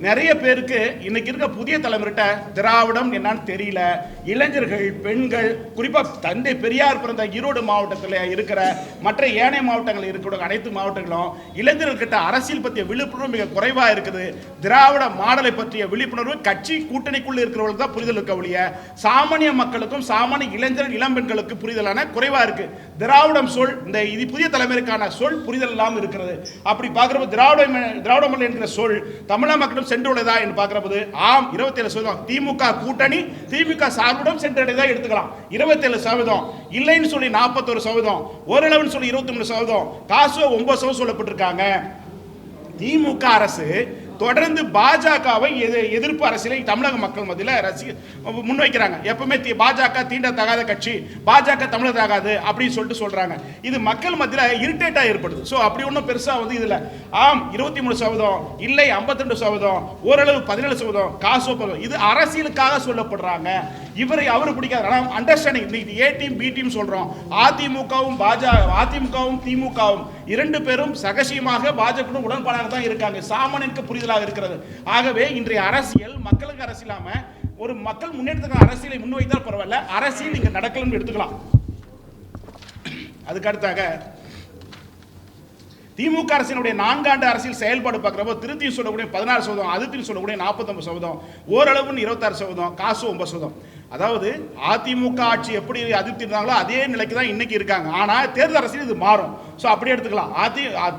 நிறைய பேருக்கு இன்னைக்கு இருக்க புதிய தலைமுறைகிட்ட திராவிடம் என்னன்னு தெரியல. இளைஞர்கள், பெண்கள், குறிப்பாக தந்தை பெரியார் பிறந்த ஈரோடு மாவட்டத்தில் இருக்கிற மற்ற ஏனைய மாவட்டங்களில் இருக்கிற அனைத்து மாவட்டங்களும் இளைஞர்கள்கிட்ட அரசியல் பற்றிய விழிப்புணர்வு மிக குறைவாக இருக்குது. திராவிட மாடலை பற்றிய விழிப்புணர்வு கட்சி கூட்டணிக்குள்ள இருக்கிறவர்களுக்கு தான் புரிதல் இருக்க ஒழிய சாமானிய மக்களுக்கும் சாமானிய இளைஞர்கள் இளம்பெண்களுக்கு புரிதலான குறைவாக இருக்கு. திராவிடம் சொல் இந்த இது புதிய தலைமுறைக்கான சொல் புரிதல் இல்லாமல் இருக்கிறது. அப்படி பார்க்குறப்ப திராவிட மாடல் என்கிற சொல் தமிழக மக்களும் சென்றுள்ளதா என்று பார்க்கிற போது ஆம் 27%. திமுக கூட்டணி திமுக சார்புடன் சென்றடையதா எடுத்துக்கலாம் 27%. இல்லைன்னு சொல்லி 41%, ஓரளவுன்னு சொல்லி 23%, காசோ 9% சொல்லப்பட்டிருக்காங்க. திமுக அரசு தொடர்ந்து பாஜகவை எதிர்ப்பு அரசியலை தமிழக மக்கள் மத்தியில் முன்வைக்கிறாங்க. எப்பவுமே பாஜக தீண்டத்தகாத கட்சி, பாஜக தமிழராகாது அப்படின்னு சொல்லிட்டு சொல்றாங்க. இது மக்கள் மத்தியில் இரிட்டேட்டா ஏற்படுது. ஸோ அப்படி ஒன்றும் பெருசா வந்து இதுல ஆம் 23%, இல்லை 52%, ஓரளவு 17%, காசோ இது அரசியலுக்காக சொல்லப்படுறாங்க. இவரை அவரு பிடிக்காது. ஆனால் அண்டர்ஸ்டாண்டிங் இன்னைக்கு ஏ டீம் பி டீம் சொல்றோம். அதிமுகவும் திமுகவும் இரண்டு பேரும் சகசியமாக பாஜக உடன்பாடாக தான் இருக்காங்க. சாமானியனுக்கு புரிதலாக இருக்கிறது. ஆகவே இன்றைய அரசியல் மக்களுக்கு அரசியலாம ஒரு மக்கள் முன்னேற்றத்துக்கான அரசியலை முன்வைத்தால் பரவாயில்ல, அரசியல் இங்க நடக்கலன்னு எடுத்துக்கலாம். அதுக்கு அடுத்தாக திமுக அரசினுடைய 4 ஆண்டு அரசியல் செயல்பாடு பார்க்கிறப்போ திருத்தியும் சொல்லக்கூடிய 16%, அதிர்த்தியும் சொல்லக்கூடிய 49%, ஓரளவுன்னு 26%, காசு 9%. அதாவது அதிமுக ஆட்சி எப்படி அதிருப்தி இருந்தாங்களோ அதே நிலைக்கு தான் இன்னைக்கு இருக்காங்க. ஆனால் தேர்தல் அரசியல் இது மாறும். ஸோ அப்படி எடுத்துக்கலாம்.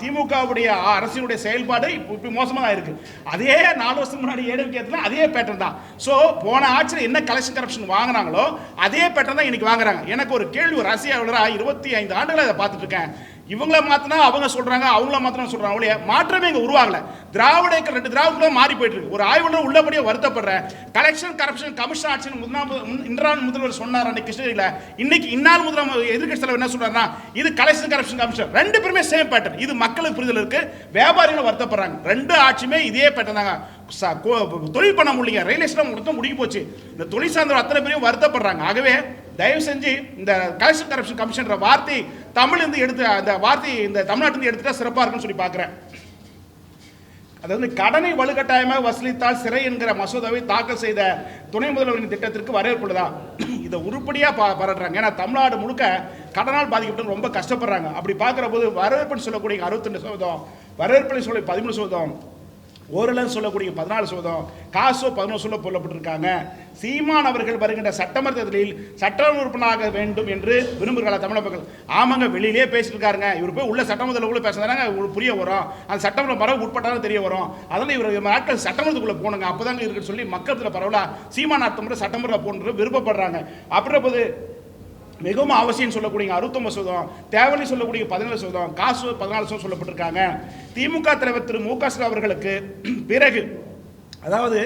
திமுகவுடைய அரசியலுடைய செயல்பாடு இப்போ மோசமாக தான் இருக்கு. அதே 4 வருஷத்துக்கு முன்னாடி ஏடிஎம்கே அதே பேட்டர்ன் தான். ஸோ போன ஆட்சியில் என்ன கலெக்ஷன் கரப்ஷன் வாங்கினாங்களோ அதே பேட்டர்ன் தான் இன்னைக்கு வாங்குறாங்க. எனக்கு ஒரு கேள்வி, ஒரு அரசியலாளராக 25 ஆண்டுகளை அதை பார்த்துட்டு இருக்கேன். இவங்கள மாத்தினா அவங்க சொல்றாங்க, அவங்கள மாத்தினா சொல்றாங்க. அவளைய மாற்றமே இங்க உருவாகல. திராவிடர்கள் 2 திராவிடங்களும் மாறி போயிட்டு இருக்கு. ஒரு ஆய்வாளர் உள்ளபடியே வருத்தப்படுறேன். கலெக்ஷன் கரப்ஷன் கமிஷன் ஆட்சி இன்றான் முதல்வர் சொன்னார் அன்னைக்கு கிருஷ்ணகிரியில. இன்னைக்கு இந்நாள் முதல்வர் எதிர்க்கட்சி தலைவர் என்ன சொல்றாருன்னா இது கலெக்ஷன் கரப்ஷன் கமிஷன். 2 பேருமே சேம் பேட்டர்ன். இது மக்களுக்கு புரிதல் இருக்கு, வியாபாரிகளும் வருத்தப்படுறாங்க. 2 ஆட்சியுமே இதே பேட்டர்ன் தாங்க. தொழில் பண்ண முடியல, ரயில் எஸ்டேட் மொத்தம் முடிஞ்சு போச்சு. இந்த தொழில் சார்ந்த அத்தனை பேரும் வருத்தப்படுறாங்க. ஆகவே தயவு செஞ்சு இந்த கலெக்ஷன் கரப்ஷன் கமிஷன் வார்த்தை தமிழ் இருந்து எடுத்து அந்த வார்த்தை இந்த தமிழ்நாட்டிலிருந்து எடுத்துட்டா சிறப்பாக இருக்குன்னு சொல்லி பார்க்குறேன். அதாவது கடனை வலுக்கட்டாயமாக வசூலித்தால் சிறை என்கிற மசோதாவை தாக்கல் செய்த துணை முதல்வரின் திட்டத்திற்கு வரவேற்புள்ளதா? இதை உருப்படியாக பாராட்டுறாங்க. ஏன்னா தமிழ்நாடு முழுக்க கடனால் பாதிக்கப்பட்டு ரொம்ப கஷ்டப்படுறாங்க. அப்படி பார்க்குற போது வரவேற்புன்னு சொல்லக்கூடிய 62%, வரவேற்புன்னு சொல்லி 13%, ஓரளவு சொல்லக்கூடிய 14%, காசோ 11% சொல்லப்பட்டிருக்காங்க. சீமான் அவர்கள் வருகின்ற சட்டமன்ற தேர்தலில் சட்ட உறுப்பினராக வேண்டும் என்று விரும்புகிறார் தமிழக மக்கள். ஆமாங்க, வெளியிலே பேசிட்டு இருக்காருங்க. இவர் போய் உள்ள சட்டமன்றத்துக்குள்ள பேசுறாங்க, புரிய வரும். அந்த சட்டமன்ற மரபு உட்பட்டாலும் தெரிய வரும். அதனால இவர் நாட்கள் சட்டமன்றத்துக்குள்ள போனுங்க, அப்பதாங்க இருக்குன்னு சொல்லி மக்கள் பரவலா சீமான் அடுத்த சட்டமன்ற போன்ற விருப்பப்படுறாங்க. அப்படின்ற போது மிகவும் அவசியம் சொல்லக்கூடிய 69%, தேவையை சொல்லக்கூடிய 17%, காசு 14% சொல்லப்பட்டிருக்காங்க. திமுக தலைவர் திரு மு க ஸ்டாலின் அவர்களுக்கு பிறகு, அதாவது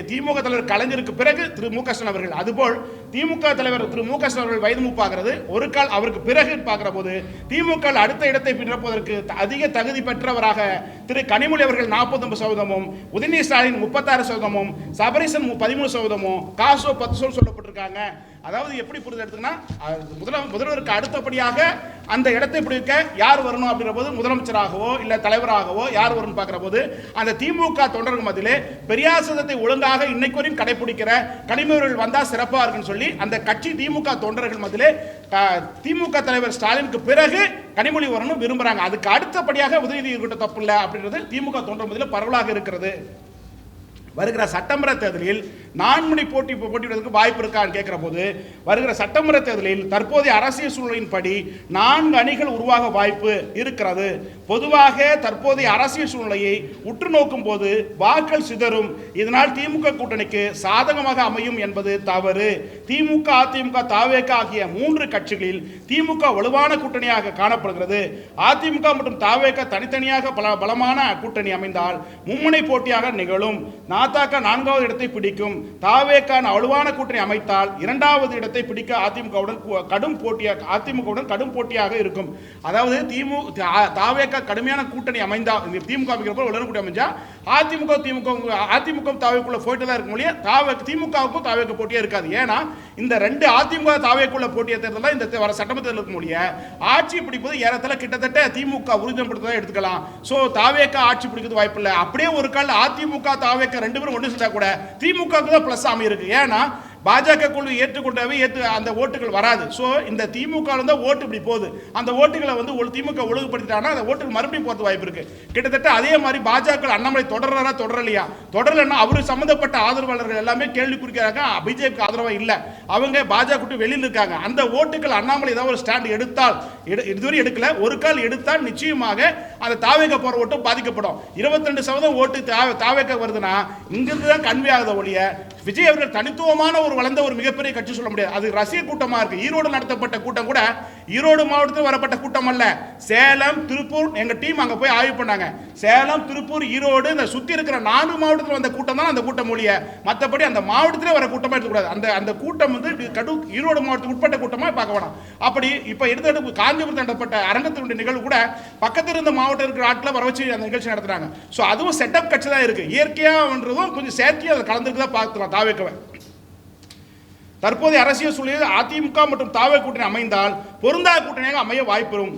திமுக தலைவர் கலைஞருக்கு பிறகு திரு மு க ஸ்டாலின் அவர்கள், அதுபோல் திமுக தலைவர் திரு மு க ஸ்டாலின் அவர்கள் வயது மூப்பாகிறது. ஒரு கால் அவருக்கு பிறகு பார்க்கிற போது திமுக அடுத்த இடத்தை பின்னப்பதற்கு அதிக தகுதி பெற்றவராக திரு கனிமொழி அவர்கள் 49%, உதயநிதி ஸ்டாலின் 36%, சபரீசன் 13%, காசோ 10% சொல்லப்பட்டிருக்காங்க. அதாவது எப்படி புரிந்து எடுத்துங்கன்னா, முதல்வருக்கு அடுத்தபடியாக அந்த இடத்தை பிடிக்க யார் வரணும் அப்படின்ற போது முதலமைச்சராகவோ இல்ல தலைவராகவோ யார் வரணும் பார்க்கிற போது அந்த திமுக தொண்டர்கள் மத்தியிலே பெரியார் சட்டத்தை ஒழுங்காக இன்னைக்கு வரையும் கடைபிடிக்கிற கனிமொழிகள் வந்தா சிறப்பா இருக்குன்னு சொல்லி அந்த கட்சி திமுக தொண்டர்கள் மத்தியிலே திமுக தலைவர் ஸ்டாலினுக்கு பிறகு கனிமொழி வரணும் விரும்புறாங்க. அதுக்கு அடுத்தபடியாக உதயநிதி இருக்கட்டும் தப்பு இல்லை அப்படின்றது திமுக தொண்டர் மத்தியிலே பரவலாக இருக்கிறது. வருகிற சட்டமன்ற தேர்தலில் 4 முனை போட்டியிடுவதற்கு வாய்ப்பு இருக்கான்னு கேட்கிற போது, வருகிற சட்டமன்ற தேர்தலில் தற்போதைய அரசியல் சூழ்நிலையின்படி 4 அணிகள் உருவாக வாய்ப்பு இருக்கிறது. பொதுவாக தற்போதைய அரசியல் சூழ்நிலையை உற்று நோக்கும் போது வாக்கள் சிதறும். இதனால் திமுக கூட்டணிக்கு சாதகமாக அமையும் என்பது தவறு. திமுக, அதிமுக, தவேக ஆகிய 3 கட்சிகளில் திமுக வலுவான கூட்டணியாக காணப்படுகிறது. அதிமுக மற்றும் தவேக தனித்தனியாக பலமான கூட்டணி அமைந்தால் மும்முனை போட்டியாக நிகழும். நாதாக 4வது இடத்தை பிடிக்கும். தவேக வலுவான கூட்டணி அமைத்தால் 2வது இடத்தை பிடிக்க அதிமுகவுடன் கடும் போட்டியாக இருக்கும். அதாவது தவேக கடுமையான கூட்டணி அமைந்தா, திமுக கூட்டணி அமைஞ்சா அதிமுக தவேக்குள்ள போயிட்டு தான் இருக்கும் இல்லையா, திமுகவுக்கும் தவேக போட்டியே இருக்காது. ஏன்னா இந்த 2 அதிமுக தவேக்குள்ள போட்டியை தேர்தல் இந்த வர சட்டமன்ற தேர்தல் இருக்கும் இல்லையா, ஆட்சி பிடிப்பது ஏறத்தாழ கிட்டத்தட்ட திமுக உறுதிப்படுத்த எடுத்துக்கலாம். சோ தவேக ஆட்சி பிடிக்கிறது வாய்ப்பு இல்லை. அப்படியே ஒரு கால் அதிமுக தவேக 2 பேரும் ஒன்று சேர்ந்தா கூட திமுக தான் பிளஸ் அமையிருக்கு. ஏன்னா பாஜக குழு ஏற்றுக்கொண்டவே அந்த ஓட்டுகள் வராது. ஸோ இந்த திமுக ஓட்டு இப்படி போகுது, அந்த ஓட்டுகளை திமுக ஒழுங்குபடுத்திட்டாங்கன்னா அந்த ஓட்டுகள் மறுபடியும் போகிறது வாய்ப்பு இருக்கு. கிட்டத்தட்ட அதே மாதிரி பாஜக அண்ணாமலை தொடரலையா, தொடரலன்னா அவரு சம்பந்தப்பட்ட ஆதரவாளர்கள் எல்லாமே கேள்வி குறிக்கிறாங்க. பிஜேபிக்கு ஆதரவா இல்லை, அவங்க பாஜக வெளியில் இருக்காங்க. அந்த ஓட்டுகள் அண்ணாமலை ஏதாவது ஒரு ஸ்டாண்ட் எடுத்தால், இதுவரை எடுக்கல, ஒரு கால் எடுத்தால் நிச்சயமாக அந்த தாவேக போற ஓட்டு பாதிக்கப்படும். 22% ஓட்டு தாவேக வருதுன்னா இங்கிருந்து தான் கன்வே ஆகுத ஒழிய விஜய் அவர்கள் தனித்துவமான ஒரு வளர்ந்த ஒரு மிகப்பெரிய கட்சி சொல்ல முடியாது. அது ரசிகர் கூட்டமா இருக்கு. ஈரோடு நடத்தப்பட்ட கூட்டம் கூட ஈரோடு மாவட்டத்தில் வரப்பட்ட கூட்டம் அல்ல. சேலம், திருப்பூர், எங்க டீம் அங்க போய் ஆய்வு பண்ணாங்க. சேலம், திருப்பூர், ஈரோடு இந்த சுத்தி இருக்கிற 4 மாவட்டத்தில் வந்த கூட்டம் தான் அந்த கூட்டம் மொழிய. மற்றபடி அந்த மாவட்டத்திலே வர கூட்டமா எடுக்கக்கூடாது. அந்த கூட்டம் ஈரோடு மாவட்டத்துக்கு உட்பட்ட கூட்டமா பார்க்க வேணாம். அப்படி இப்ப எடுத்து காஞ்சிபுரத்தில் நடத்தப்பட்ட அரங்கத்தினுடைய நிகழ்வு கூட பக்கத்தில் இருந்த மாவட்டம் இருக்கிற ஆட்களை வர வச்சு அந்த நிகழ்ச்சி நடத்துறாங்க. ஸோ அதுவும் செட்டப் கட்சி தான் இருக்கு. இயற்கையான்றதும் கொஞ்சம் செயற்கையாக அதை கலந்துருக்கு தான் பார்க்கலாம். தாவேக்கவை தற்போதைய அரசியல் சூழலில் அதிமுக மற்றும் தவேக கூட்டணி அமைந்தால் பொருந்தாத கூட்டணியாக அமைய வாய்ப்புறும்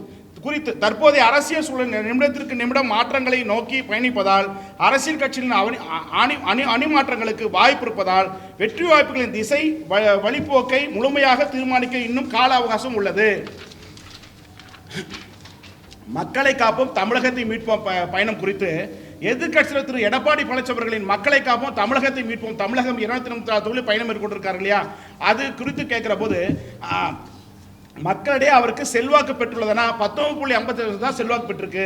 குறித்து தற்போதைய அரசியல் சூழல் நிமிடத்திற்கு நிமிடம் மாற்றங்களை நோக்கி பயணிப்பதால் அரசியல் கட்சிகளின் அணி மாற்றங்களுக்கு வாய்ப்பு இருப்பதால் வெற்றி வாய்ப்புகளின் திசை வழிபோக்கை முழுமையாக தீர்மானிக்க இன்னும் கால அவகாசம் உள்ளது. மக்களை காப்போம் தமிழகத்தை மீட்போம் பயணம் குறித்து எதிர்கட்சியில் திரு எடப்பாடி பழனிசாமி அவர்களின் மக்களை காப்போம் தமிழகத்தை மீட்போம் தமிழகம் 234 பயணம் மேற்கொண்டிருக்காரு இல்லையா, அது குறித்து கேட்கிற போது மக்களிடையே அவருக்கு செல்வாக்கு பெற்றுள்ளதுனா 19.57 தான் செல்வாக்கு பெற்றிருக்கு.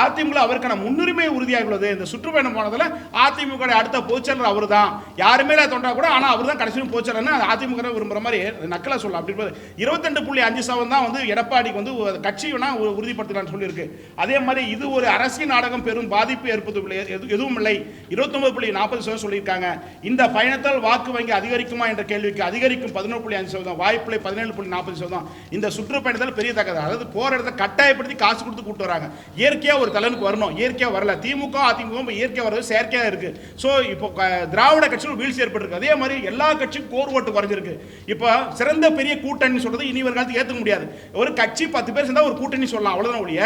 அதிமுக அவருக்கான முன்னுரிமை உறுதியாக உள்ளது. இந்த சுற்றுப்பயணம் போனதில் அதிமுக அடுத்த பொதுச்செயலர் அவர் தான், யாருமே தொண்டா கூட, ஆனால் அவர் தான் கடைசியும் பொதுச்செயலர்னு அதிமுக விரும்புகிற மாதிரி நக்கலை சொல்லலாம். அப்படி 22.5% தான் எடப்பாடிக்கு கட்சி வேணா உறுதிப்படுத்தலாம்னு சொல்லியிருக்கு. அதே மாதிரி இது ஒரு அரசியல் நாடகம் பெரும் பாதிப்பு ஏற்படுத்தவில்லை, எதுவும் இல்லை. 29.40% சொல்லியிருக்காங்க. இந்த பயணத்தால் வாக்கு வங்கி அதிகரிக்குமா என்ற கேள்விக்கு அதிகரிக்கும் 11.5%, வாய்ப்பில்லை 17.40%. இந்த சுற்றுப்பயணத்தில் பெரிய தகவல். அதாவது போற இடத்தை கட்டாயப்படுத்தி காசு கொடுத்து கூட்டு வராங்க. இயற்கையா ஒரு தலைவனுக்கு வரணும், இயற்கையா வரல. திமுக அதிமுக இயற்கையா வர்றது செயற்கையா இருக்கு. ஸோ இப்போ திராவிட கட்சியில் வீழ்ச்சி ஏற்பட்டிருக்கு. அதே மாதிரி எல்லா கட்சியும் கோர் ஓட்டு குறைஞ்சிருக்கு. இப்போ சிறந்த பெரிய கூட்டணி சொல்றது இனி ஒரு காலத்துக்கு ஏற்றுக்க முடியாது. ஒரு கட்சி 10 பேர் சேர்ந்தா ஒரு கூட்டணி சொல்லலாம், அவ்வளவுதான் ஒழிய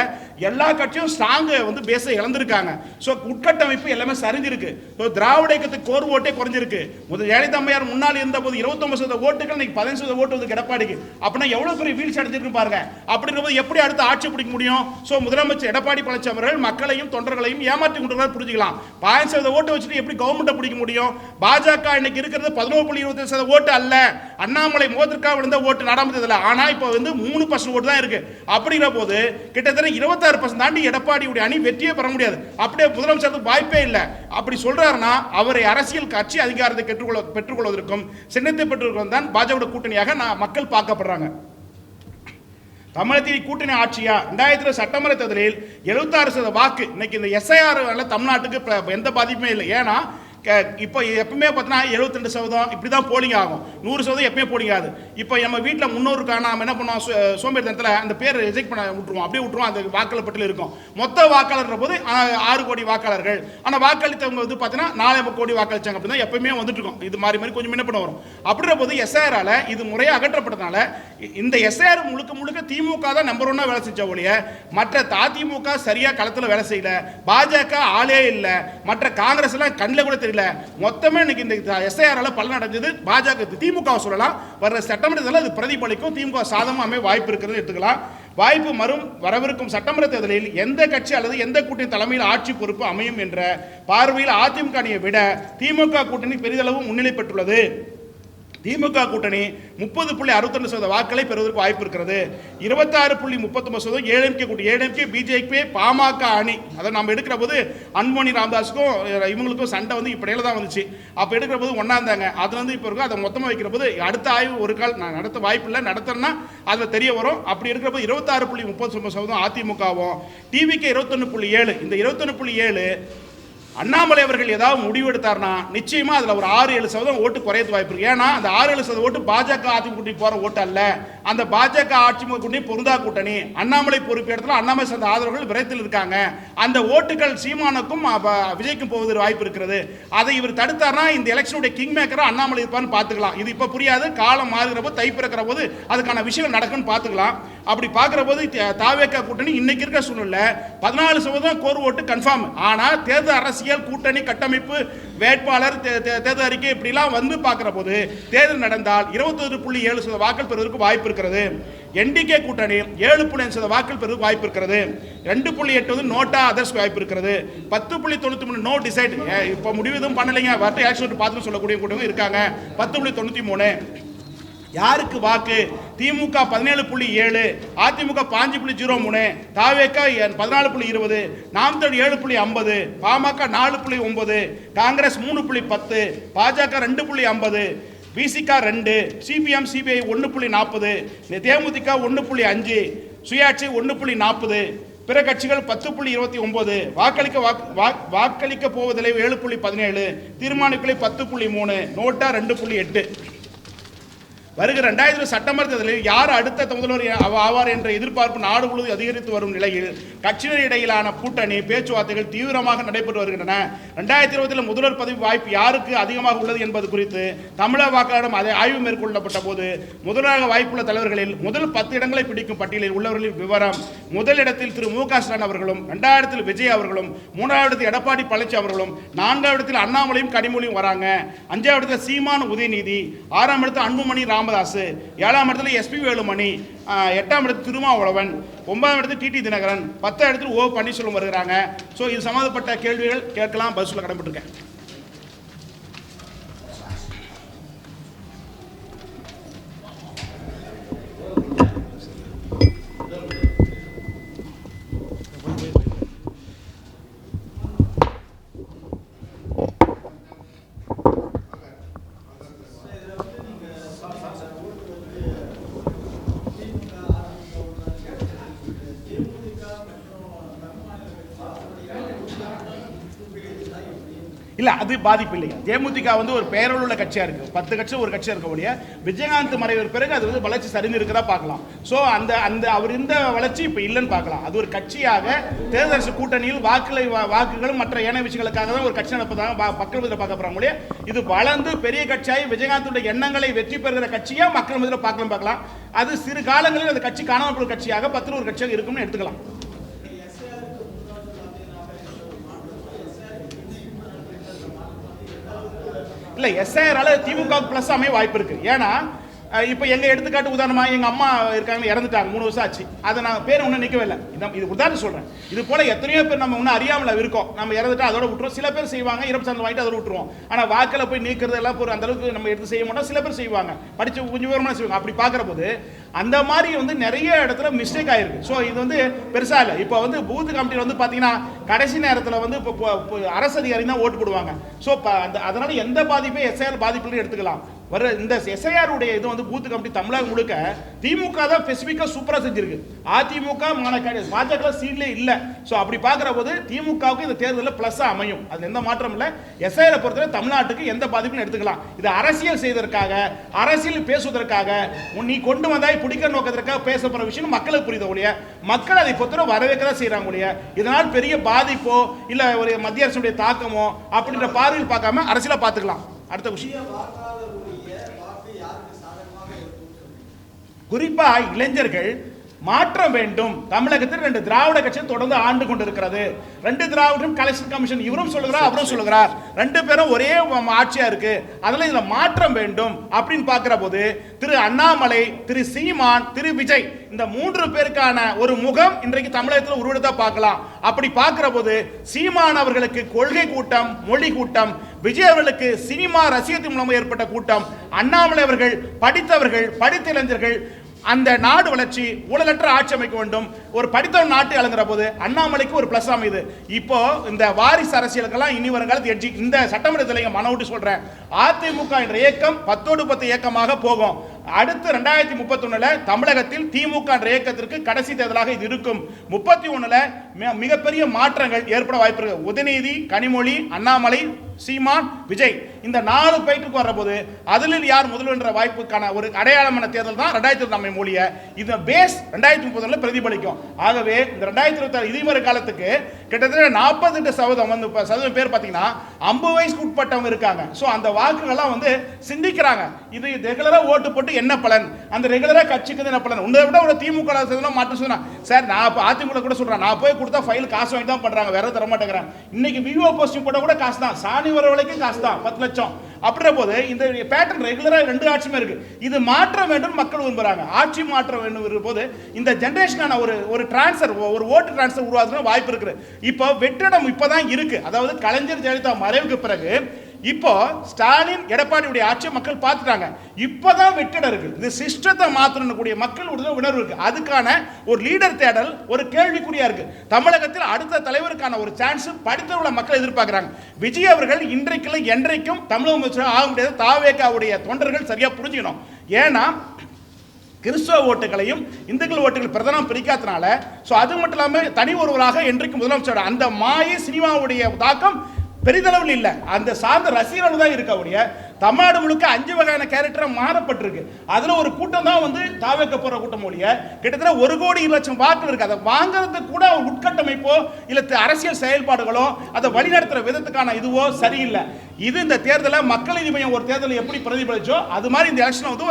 எல்லா கட்சியும் ஸ்ட்ராங் பேச இழந்திருக்காங்க. ஸோ உட்கட்டமைப்பு எல்லாமே சரிஞ்சிருக்கு. திராவிட இயக்கத்துக்கு கோர் ஓட்டே குறைஞ்சிருக்கு. ஜெயலலிதா அம்மையார் முன்னாள் இருந்த போது 29% ஓட்டுகள், இன்னைக்கு 15% ஓட்டு எடப்பாடிக்கு. அப்படின்னா எவ்வளவு பெரிய வீழ்ச்சி அடைஞ்சிருக்கு பாருங்க. அப்படிங்கும்போது எப்படி அடுத்து ஆட்சி பிடிக்க முடியும்? ஸோ முதலமைச்சர் எடப்பாடி பழனிசாமி அவர்கள் மக்களையும் தொண்டர்களையும் ஏமாற்றி கொண்டிருக்கிறார் புரிஞ்சுக்கலாம். 15% ஓட்டு வச்சுட்டு எப்படி கவர்மெண்ட்டை பிடிக்க முடியும்? பாஜக இன்னைக்கு இருக்கிறது 11.25% ஓட்டு அல்ல, அண்ணாமலை மோதிற்காக விழுந்த ஓட்டு நாடாளுமன்றத்தில். ஆனா இப்போ வந்து 3% ஓட்டு தான் இருக்கு. அப்படிங்கிற போது கிட்டத்தட்ட 26% தாண்டி எடப்பாடியுடைய அணி வெற்றியே பெற முடியாது. அப்படியே முதலமைச்சருக்கு வாய்ப்பே இல்லை. அப்படி சொல்றாருன்னா அவரை அரசியல் கட்சி அதிகாரத்தை பெற்றுக்கொள்வதற்கும் சின்னத்தை பெற்றுக்கொள்வதும் தான் பாஜக கூட்டணியாக மக்கள் பார்க்கப்படுறாங்க. தமிழகத்தில் கூட்டணி ஆட்சியா? 2000 சட்டமன்ற தேர்தலில் 76% வாக்கு. இன்னைக்கு இந்த எஸ்ஐஆர் தமிழ்நாட்டுக்கு எந்த பாதிப்புமே இல்லை. ஏன்னா இப்போ எப்பவுமே பார்த்தீங்கன்னா 72% இப்படி தான் போலிங் ஆகும், 100% எப்பவுமே போலிங் ஆகுது. இப்போ நம்ம வீட்டில் முன்னோருக்கான நம்ம என்ன பண்ணுவோம், சோம்பேறித்தனத்தில் அந்த பேர் ரிஜெக்ட் பண்ண விட்டுருவோம், அப்படியே விட்டுருவோம். அந்த வாக்காளர் பட்டியல் இருக்கும். மொத்த வாக்காளர் போது 6 கோடி வாக்காளர்கள். ஆனால் வாக்களித்தவங்க வந்து பார்த்தீங்கன்னா 4 கோடி வாக்களிச்சாங்க. அப்படி தான் எப்பவுமே வந்துட்டு இருக்கும். இது மாதிரி கொஞ்சம் என்ன பண்ண வரும். அப்படின்ற போது எஸ்ஐஆரால் இது முறையாக அகற்றப்பட்டதுனால இந்த எஸ்ஐஆர் முழுக்க திமுக தான் நம்பர் 1 வேலை செஞ்ச ஒழிய மற்ற அதிமுக சரியாக களத்தில் வேலை செய்யல. பாஜக ஆளே இல்லை. மற்ற காங்கிரஸ் எல்லாம் கண்ணில் கூட மொத்தமே இன்னைக்கு இந்த எஸ்ஐஆரால பலன் அடைஞ்சது பாஜக. திமுக சொல்லலாம் வர சட்டமன்றத்தில் அது பிரதிபலிக்கும், திமுக சாதகமே வாய்ப்பு இருக்கிறது எடுத்துக்கலாம். வாய்ப்பு வரவிருக்கும் சட்டமன்ற தேர்தலில் எந்த கட்சி அல்லது எந்த கூட்டணி தலைமையில் ஆட்சி பொறுப்பு அமையும் என்ற பார்வையில் அதிமுக அணியை விட திமுக கூட்டணி பெரிதளவு முன்னிலை பெற்றுள்ளது. திமுக கூட்டணி 30.62% வாக்களை பெறுவதற்கு வாய்ப்பு இருக்கிறது. 26.39% ஏடிஎம்கே கூட்டணி. ஏடிஎம்கே பிஜேபி பாமக அணி. அதை நம்ம எடுக்கிற போது அன்புமணி ராமதாஸுக்கும் இவங்களுக்கும் சண்டை வந்து இப்படியில தான் வந்துச்சு. அப்போ எடுக்கிற போது ஒன்றா இருந்தாங்க. அது வந்து இப்போ இருக்கும். அதை மொத்தமாக வைக்கிற போது அடுத்த ஆய்வு ஒரு கால் நான் நடத்த வாய்ப்பு இல்லை, நடத்துறேன்னா அதில் தெரிய வரும். அப்படி இருக்கிற போது 26.39% அதிமுகவும், டிவிக்கு 21.7. இந்த 21.7 அண்ணாமலை அவர்கள் ஏதாவது முடிவு எடுத்தார்னா நிச்சயமா அதுல ஒரு 6-7% ஓட்டு குறையது வாய்ப்பு இருக்கு. ஏன்னா அந்த 6-7% ஓட்டு பாஜக அதிமுக கூட்டணி போற ஓட்டு அல்ல. அந்த பாஜக ஆட்சி கூட்டணி பொருந்தா கூட்டணி. அண்ணாமலை பொறுப்பு இடத்துல அண்ணாமலை சார்ந்த ஆதரவுகள் விரைத்தில் இருக்காங்க. அந்த ஓட்டுகள் சீமானுக்கும் விஜய்க்கும் போவதற்கு வாய்ப்பு இருக்கிறது. அதை இவர் தடுத்தார்னா இந்த எலெக்ஷனுடைய கிங் மேக்கரா அண்ணாமலை இருப்பான்னு பார்த்துக்கலாம். இது இப்ப புரியாது, காலம் மாறுகிற போது தை பிறக்கிற போது அதுக்கான விஷயங்கள் நடக்கும்னு பார்த்துக்கலாம். அப்படி பார்க்கிற போது தாவேக கூட்டணி இன்னைக்கு இருக்கிற சூழ்நிலை 14% கோர் ஓட்டு கன்ஃபார்ம். ஆனா தேர்தல் அரசியல் கூட்டணி கட்டமைப்பு வேட்பாளர் தேர்தல் அறிக்கை இப்படிலாம் வந்து பார்க்கிற போது தேர்தல் நடந்தால் 21.7% வாக்கள் பெறுவதற்கு வாய்ப்பு இருக்கிறது. என்டிகே கூட்டணி 7.5% வாக்கள் பெறுவதற்கு வாய்ப்பு இருக்கிறது. 2.8 நோட்டா அதர்ஸ் வாய்ப்பு இருக்கிறது. 10.93 நோ டிசைட். இப்போ முடிவு எதுவும் பண்ணலைங்க, வரட்டு ஆக்ஷன் பார்த்து சொல்லக்கூடிய கூட்டங்க இருக்காங்க. 10.93. யாருக்கு வாக்கு? திமுக 17.7, அதிமுக 5.03, தாவேக 14.20, நாம் தமிழர் 7.50, பாமக 4.9, காங்கிரஸ் 3.10, பாஜக 2.50, பிசிக 2, சிபிஎம் சிபிஐ 1.40, தேமுதிக 1.5, சுயாட்சி 1.40, பிற கட்சிகள் 10.29, வாக்களிக்க போவதில்லை 7.17, தீர்மானிக்கலை 10.3, நோட்டா 2.8. வருகிற 2000 சட்டமன்ற தேர்தலில் யார் அடுத்த முதல்வர் ஆவார் என்ற எதிர்பார்ப்பு நாடு முழுவதும் அதிகரித்து வரும் நிலையில் கட்சியினர் இடையிலான கூட்டணி பேச்சுவார்த்தைகள் தீவிரமாக நடைபெற்று வருகின்றன. 2020 முதல்வர் பதவி வாய்ப்பு யாருக்கு அதிகமாக உள்ளது என்பது குறித்து தமிழக வாக்காளரிடம் அதை ஆய்வு மேற்கொள்ளப்பட்ட போது முதல்வராக வாய்ப்புள்ள தலைவர்களில் முதல் 10 இடங்களை பிடிக்கும் பட்டியலில் உள்ளவர்களின் விவரம்: முதலிடத்தில் திரு மு க ஸ்டாலின் அவர்களும், 2வது இடத்தில் விஜய் அவர்களும், 3வது இடத்தில் எடப்பாடி பழனிசாமி அவர்களும், 4வது இடத்தில் அண்ணாமலையும் கனிமொழியும் வராங்க. 5வது இடத்தில் சீமான் உதயநிதி, 6ஆம் இடத்தில் அன்புமணி ராமதாஸ், 7ஆம் இடத்தில் எஸ்பி வேலுமணி, 8ஆம் இடத்தில் திருமாவளவன், 9ஆம் இடத்தில் டிடி தினகரன், 10ஆம் இடத்தில் ஓ பன்னீர்செல்வம் வருகிறாங்க. ஸோ இது சம்பந்தப்பட்ட கேள்விகள் கேட்கலாம், பதில் சொல்ல கடமைப்பட்டிருக்கேன். இல்லை, அது பாதிப்பு இல்லைங்க. தேமுதிக வந்து ஒரு பெயரில் உள்ள கட்சியாக இருக்குது. 10 கட்சி ஒரு கட்சியாக இருக்கக்கூடிய விஜயகாந்த் மறைவு பிறகு அது வந்து வளர்ச்சி சரிந்து இருக்கிறதா பார்க்கலாம். ஸோ அந்த அவர் இந்த வளர்ச்சி இப்போ இல்லைன்னு பார்க்கலாம். அது ஒரு கட்சியாக தேர்தல் அரசு கூட்டணியில் வாக்குகளும் மற்ற ஏனைய விஷயங்களுக்காக தான் ஒரு கட்சி நடப்பதாக மக்கள் மத்தியில் பார்க்க போகிறாங்க. இது வளர்ந்து பெரிய கட்சியாகி விஜயகாந்துடைய எண்ணங்களை வெற்றி பெறுகிற கட்சியாக மக்கள் மத்தியில் பார்க்கலாம். அது சிறு காலங்களில் அந்த கட்சி காணாமல் கட்சியாக 10 ஒரு கட்சியாக இருக்கும்னு எடுத்துக்கலாம். இல்லை, எஸ்ஐஆரால திமுக பிளஸ் அமைய வாய்ப்பு இருக்கு. ஏன்னா இப்போ எங்கள் எடுத்துக்காட்டு உதாரணமாக எங்கள் அம்மா இருக்காங்க, இறந்துட்டாங்க, 3 வருஷம் ஆச்சு. அதை நான் பேர் ஒன்றும் நிற்கவே இல்லை. இது உதாரணம் சொல்கிறேன். இது போல் எத்தனையோ பேர் நம்ம ஒன்றும் அறியாமல் இருக்கோம். நம்ம இறந்துட்டா அதோட விட்டுருவோம். சில பேர் செய்வாங்க, இறப்பு சார்ந்து வாங்கிட்டு அதோட விட்டுருவோம். ஆனால் வாக்கில் போய் நீக்கிறது எல்லாம் ஒரு அந்தளவுக்கு நம்ம எடுத்து செய்ய மாட்டோம். சில பேர் செய்வாங்க, படித்து கொஞ்சம் விவரமாக செய்வாங்க. அப்படி பார்க்குற போது அந்த மாதிரி நிறைய இடத்துல மிஸ்டேக் ஆயிருக்கு. ஸோ இது பெருசாக இல்லை. இப்போ பூத் கமிட்டியில் பார்த்தீங்கன்னா கடைசி நேரத்தில் இப்போ அரசு அதிகாரி தான் ஓட்டு போடுவாங்க. ஸோ அதனால எந்த பாதிப்பை எஸ்ஐஆர் பாதிப்புன்னு எடுத்துக்கலாம். வர இந்த எஸ்ஐஆர் உடைய இது பூத் கமிட்டி தமிழகம் முழுக்க திமுக தான் ஸ்பெசிஃபிக்காக சூப்பராக செஞ்சிருக்கு. அதிமுக பாஜக சீட்லே இல்லை. ஸோ அப்படி பார்க்குற போது திமுகவுக்கு இந்த தேர்தலில் ப்ளஸ்ஸாக அமையும். அது எந்த மாற்றம் இல்லை. எஸ்ஐஆரை பொறுத்தவரை தமிழ்நாட்டுக்கு எந்த பாதிப்புன்னு எடுத்துக்கலாம். இது அரசியல் செய்வதற்காக, அரசியல் பேசுவதற்காக, நீ கொண்டு வந்தாய் பிடிக்க நோக்கத்திற்காக பேசப்படுற விஷயம் மக்களுக்கு புரியுத ஒழிய மக்கள் அதை பொறுத்தவரை வரவேற்க தான் செய்கிறாங்க ஒழிய இதனால் பெரிய பாதிப்போ இல்லை ஒரு மத்திய அரசுடைய தாக்கமோ அப்படின்ற பார்வையில் பார்க்காம அரசியலாக பார்த்துக்கலாம். அடுத்த விஷயம், குறிப்பா இளைஞர்கள் மாற்றம் வேண்டும். தமிழகத்தில் 2 திராவிட கட்சிகள் தொடர்ந்து ஆண்டு கொண்டிருக்கிறது. 2 திராவிடம் கலெக்ஷன் கமிஷன் இவரும் சொல்லுகிறார், அவரும் சொல்லுகிறார். 2 பேரும் ஒரே ஆட்சியா இருக்கு. அதனால இதுல மாற்றம் வேண்டும் அப்படின்னு பார்க்கிற போது திரு அண்ணாமலை, திரு சீமான், திரு விஜய் இந்த 3 பேருக்கான ஒரு முகம் இன்றைக்கு தமிழகத்தில் உருவெடுத்தா பார்க்கலாம். அப்படி பார்க்கிற போது சீமான் அவர்களுக்கு கொள்கை கூட்டம், மொழி கூட்டம், விஜய் அவர்களுக்கு சினிமா ரசிகத்தின் மூலமாக ஏற்பட்ட கூட்டம், அண்ணாமலை அவர்கள் படித்தவர்கள், படித்த இளைஞர்கள், அந்த நாடு வளர்ச்சி, ஊழலற்ற ஆட்சி அமைக்க வேண்டும், ஒரு படித்தவன் நாட்டை அழங்குற போது அண்ணாமலைக்கு ஒரு பிளஸ் அமையுது. இப்போ இந்த வாரிசு அரசியலுக்கெல்லாம் இனி வருங்காலத்து எட்ஜி இந்த சட்டமன்றத்தில் மன விட்டு சொல்றேன், அதிமுக என்ற இயக்கம் 10-10 இயக்கமாக போகும். அடுத்து 2031 தமிழகத்தில் திமுக என்ற இயக்கத்திற்கு கடைசி தேர்தலாக இது இருக்கும். 31 மிகப்பெரிய மாற்றங்கள் ஏற்பட வாய்ப்பு இருக்கு. உதயநிதி, கனிமொழி, அண்ணாமலை, சீமான், விஜய் இந்த 4 பேருக்கு வர்ற போது அதில் யார் முதல்வென்ற வாய்ப்புக்கான ஒரு அடையாளமான தேர்தல் தான் 2020 மொழிய. இது பேஸ் 2030 பிரதிபலிக்கும். ஆகவே இந்த 2026 இதுவரை காலத்துக்கு கிட்டத்தட்ட 48% பேர் பார்த்தீங்கன்னா 50 வயசுக்கு உட்பட்டவங்க இருக்காங்க. ஸோ அந்த வாக்குகள்லாம் சிந்திக்கிறாங்க. இது ரெகுலரா ஓட்டு போட்டு என்ன பலன், அந்த ரெகுலரா கட்சிக்கு என்ன பலன். உங்களை விட ஒரு திமுக மாற்றம் சொன்னா சார், நான் அதிமுக கூட சொல்றேன், நான் போய் கொடுத்தா ஃபைல் காசு வாங்கி தான் பண்றாங்க, வேற தர மாட்டேங்கிறாங்க. இன்னைக்கு விவோ போஸ்டிங் போட கூட காசு தான், சாணி வர வரைக்கும் காசு தான், 10 லட்சம். அப்படின்ற போது இந்த பேட்டர்ன் ரெகுலரா 2 ஆட்சியுமே இருக்கு. இது மாற்ற வேண்டும், மக்கள் விரும்புறாங்க. ஆட்சி மாற்ற வேண்டும் போது இந்த ஜெனரேஷனான ஒரு டிரான்ஸ்ஃபர், ஒரு ஓட்டு டிரான்ஸ்ஃபர் உருவாக்குற வாய்ப்பு இருக்கு. இப்போ வெற்றிடம் இப்பதான் இருக்கு. அதாவது கலைஞர் ஜெயலலிதா மறைவுக்கு பிறகு இப்போ ஸ்டாலின், எடப்பாடியுடைய ஆட்சி மக்கள் பார்த்துட்டாங்க. இப்பதான் வெற்றிடம் இருக்கு. இந்த சிஸ்டத்தை மாற்றணும் கூடிய மக்கள் உணர்வு இருக்கு. அதுக்கான ஒரு லீடர் தேடல் ஒரு கேள்விக்குறியா இருக்கு. தமிழகத்தில் அடுத்த தலைவருக்கான ஒரு சான்ஸ் படித்தவர்கள மக்கள் எதிர்பார்க்கிறாங்க. விஜய் அவர்கள் இன்றைக்கு என்றைக்கும் தமிழக முதலமைச்சர் ஆக முடியாது. தாவேகாவுடைய தொண்டர்கள் சரியா புரிஞ்சுக்கணும். ஏன்னா கிறிஸ்தவ ஓட்டுகளையும் இந்துக்கள் ஓட்டுகள் பிரதானம் பிரிக்காதனால, ஸோ அது மட்டும் இல்லாமல் தனி ஒருவராக என்றைக்கு முதலமைச்சர் அந்த மாய சினிமாவுடைய தாக்கம் பெரிதளவில் இல்லை. அந்த சார்ந்த ரசிகர்கள் தான் இருக்க தமிழ்நாடு முழுக்க 5 வகையான கேரக்டர் மாறப்பட்டிருக்கு. அதுல ஒரு கூட்டம் தான் தாவேக்க போற கூட்டம் ஒழிய கிட்டத்தட்ட 1 கோடி 2 லட்சம் வாக்கு இருக்கு. அதை வாங்குறதுக்கு கூட உட்கட்டமைப்போ இல்ல அரசியல் செயல்பாடுகளோ அதை வழிநடத்துற விதத்துக்கான இதுவோ சரியில்லை. இது இந்த தேர்தலை மக்கள் நீதி மையம் ஒரு தேர்தலை எப்படி பிரதிபலிச்சோ அது மாதிரி இந்த எலெக்ஷன்